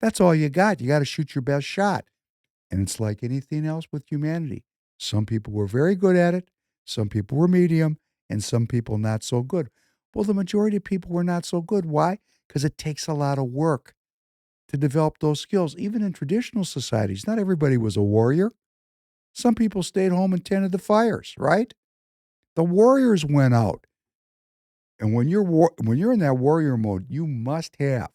that's all you got. You got to shoot your best shot. And it's like anything else with humanity. Some people were very good at it, some people were medium, and some people not so good. Well, the majority of people were not so good. Why? Because it takes a lot of work to develop those skills. Even in traditional societies, not everybody was a warrior. Some people stayed home and tended the fires, right? The warriors went out. And when you're in that warrior mode, you must have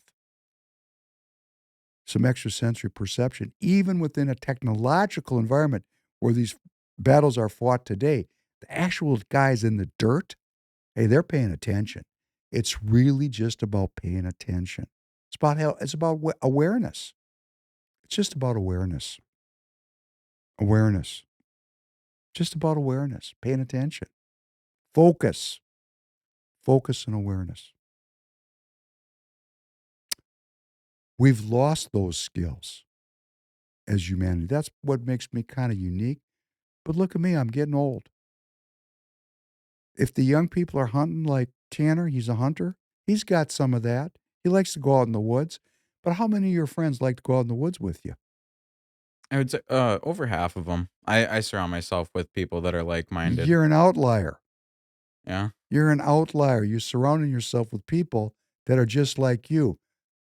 some extrasensory perception, even within a technological environment where these battles are fought today. The actual guys in the dirt, hey, they're paying attention. It's really just about paying attention. It's about awareness. It's just about awareness. Awareness. Just about awareness. Paying attention. Focus. Focus and awareness. We've lost those skills as humanity. That's what makes me kind of unique. But look at me, I'm getting old. If the young people are hunting like Tanner, he's a hunter, he's got some of that. He likes to go out in the woods. But how many of your friends like to go out in the woods with you? I would say over half of them. I surround myself with people that are like-minded. You're an outlier. Yeah. You're an outlier. You're surrounding yourself with people that are just like you.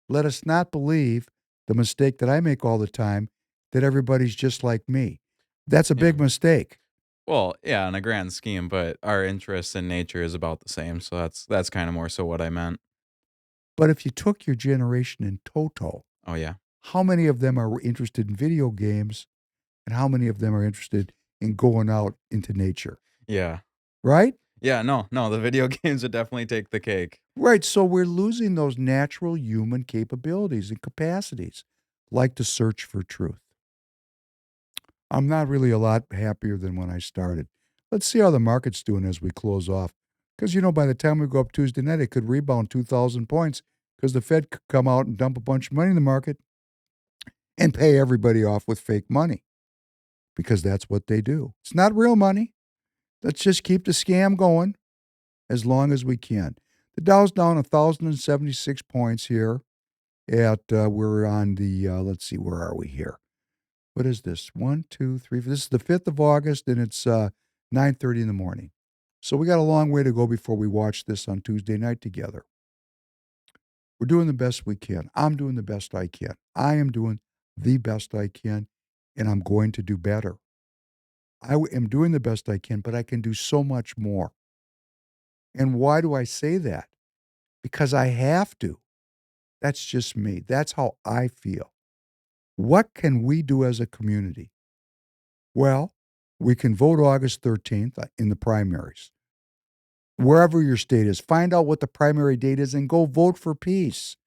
Let us not believe the mistake that I make all the time, that everybody's just like me. That's a Yeah. big mistake. Well, yeah, in a grand scheme, but our interest in nature is about the same. So that's kind of more so what I meant. But if you took your generation in toto, Oh yeah. how many of them are interested in video games and how many of them are interested in going out into nature? Yeah. Right? Yeah, no, the video games would definitely take the cake. Right. So we're losing those natural human capabilities and capacities, like the search for truth. I'm not really a lot happier than when I started. Let's see how the market's doing as we close off. Because, by the time we go up Tuesday night, it could rebound 2,000 points because the Fed could come out and dump a bunch of money in the market and pay everybody off with fake money because that's what they do. It's not real money. Let's just keep the scam going as long as we can. The Dow's down 1,076 points here we're on the, let's see, where are we here? What is this? 1, 2, 3. This is the 5th of August, and it's 9:30 in the morning. So we got a long way to go before we watch this on Tuesday night together. We're doing the best we can. I'm doing the best I can. I am doing the best I can, and I'm going to do better. I am doing the best I can, but I can do so much more. And why do I say that? Because I have to. That's just me. That's how I feel. What can we do as a community? Well, we can vote August 13th in the primaries. Wherever your state is, find out what the primary date is and go vote for peace.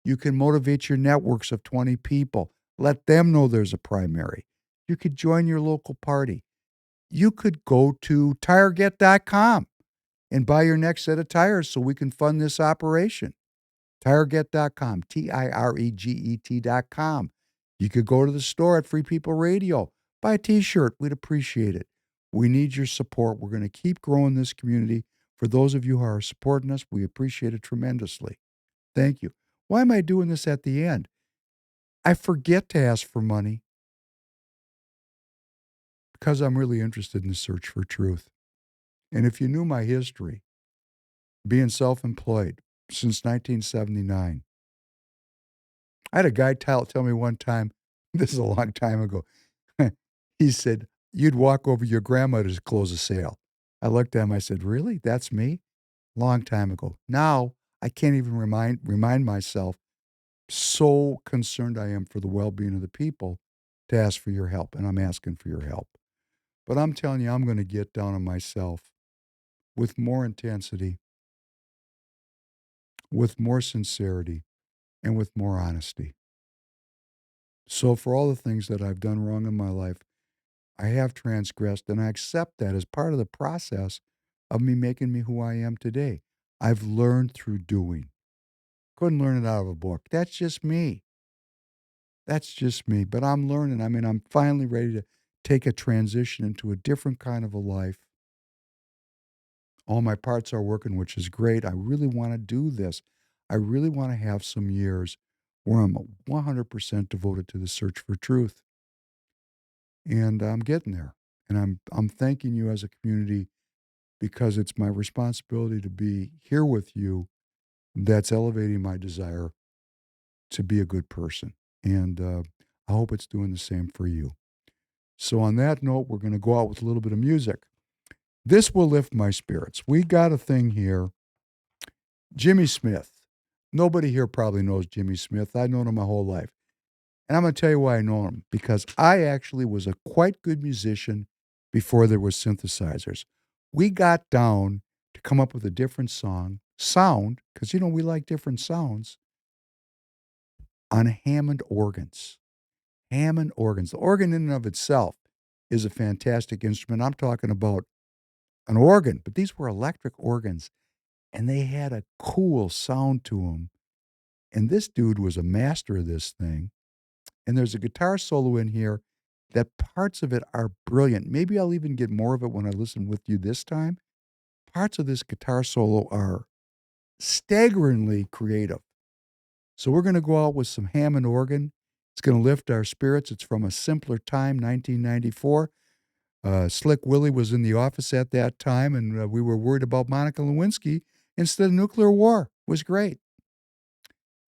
You can motivate your networks of 20 people. Let them know there's a primary. You could join your local party. You could go to tireget.com and buy your next set of tires so we can fund this operation. Tireget.com, TIREGET.com. You could go to the store at Free People Radio. Buy a t-shirt. We'd appreciate it. We need your support. We're going to keep growing this community. For those of you who are supporting us, we appreciate it tremendously. Thank you. Why am I doing this at the end? I forget to ask for money because I'm really interested in the search for truth. And if you knew my history, being self-employed since 1979, I had a guy tell me one time, this is a long time ago, he said, you'd walk over your grandmother to close a sale. I looked at him, I said, really? That's me? Long time ago. Now, I can't even remind myself, so concerned I am for the well-being of the people, to ask for your help, and I'm asking for your help. But I'm telling you, I'm going to get down on myself with more intensity, with more sincerity, and with more honesty. So for all the things that I've done wrong in my life, I have transgressed, and I accept that as part of the process of me making me who I am today. I've learned through doing. Couldn't learn it out of a book. That's just me. That's just me. But I'm learning. I mean, I'm finally ready to take a transition into a different kind of a life. All my parts are working, which is great. I really want to do this. I really want to have some years where I'm 100% devoted to the search for truth. And I'm getting there. And I'm thanking you as a community because it's my responsibility to be here with you that's elevating my desire to be a good person. And I hope it's doing the same for you. So on that note, we're going to go out with a little bit of music. This will lift my spirits. We got a thing here. Jimmy Smith. Nobody here probably knows Jimmy Smith. I've known him my whole life. And I'm going to tell you why I know him. Because I actually was a quite good musician before there were synthesizers. We got down to come up with a different sound, because, we like different sounds, on Hammond organs. Hammond organs. The organ in and of itself is a fantastic instrument. I'm talking about an organ, but these were electric organs, and they had a cool sound to them. And this dude was a master of this thing. And there's a guitar solo in here that parts of it are brilliant. Maybe I'll even get more of it when I listen with you this time. Parts of this guitar solo are staggeringly creative. So we're going to go out with some Hammond organ. It's going to lift our spirits. It's from A Simpler Time, 1994. Slick Willie was in the office at that time, and we were worried about Monica Lewinsky instead of nuclear war. It was great.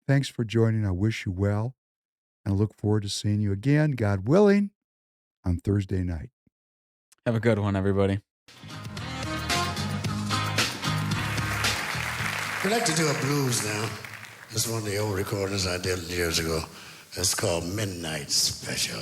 Thanks for joining. I wish you well. And I look forward to seeing you again, God willing, on Thursday night. Have a good one, everybody. We'd like to do a blues now. It's one of the old recordings I did years ago. It's called Midnight Special.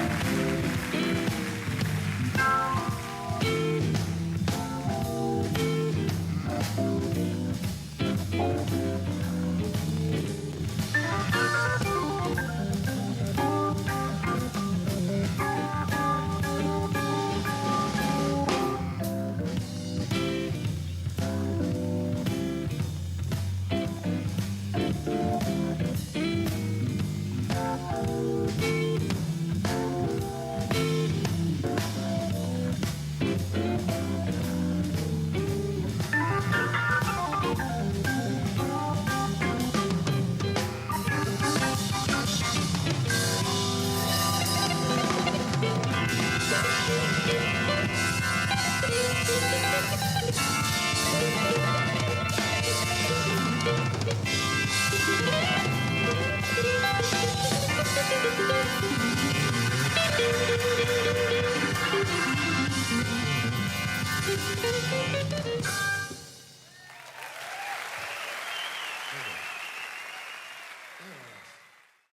Thank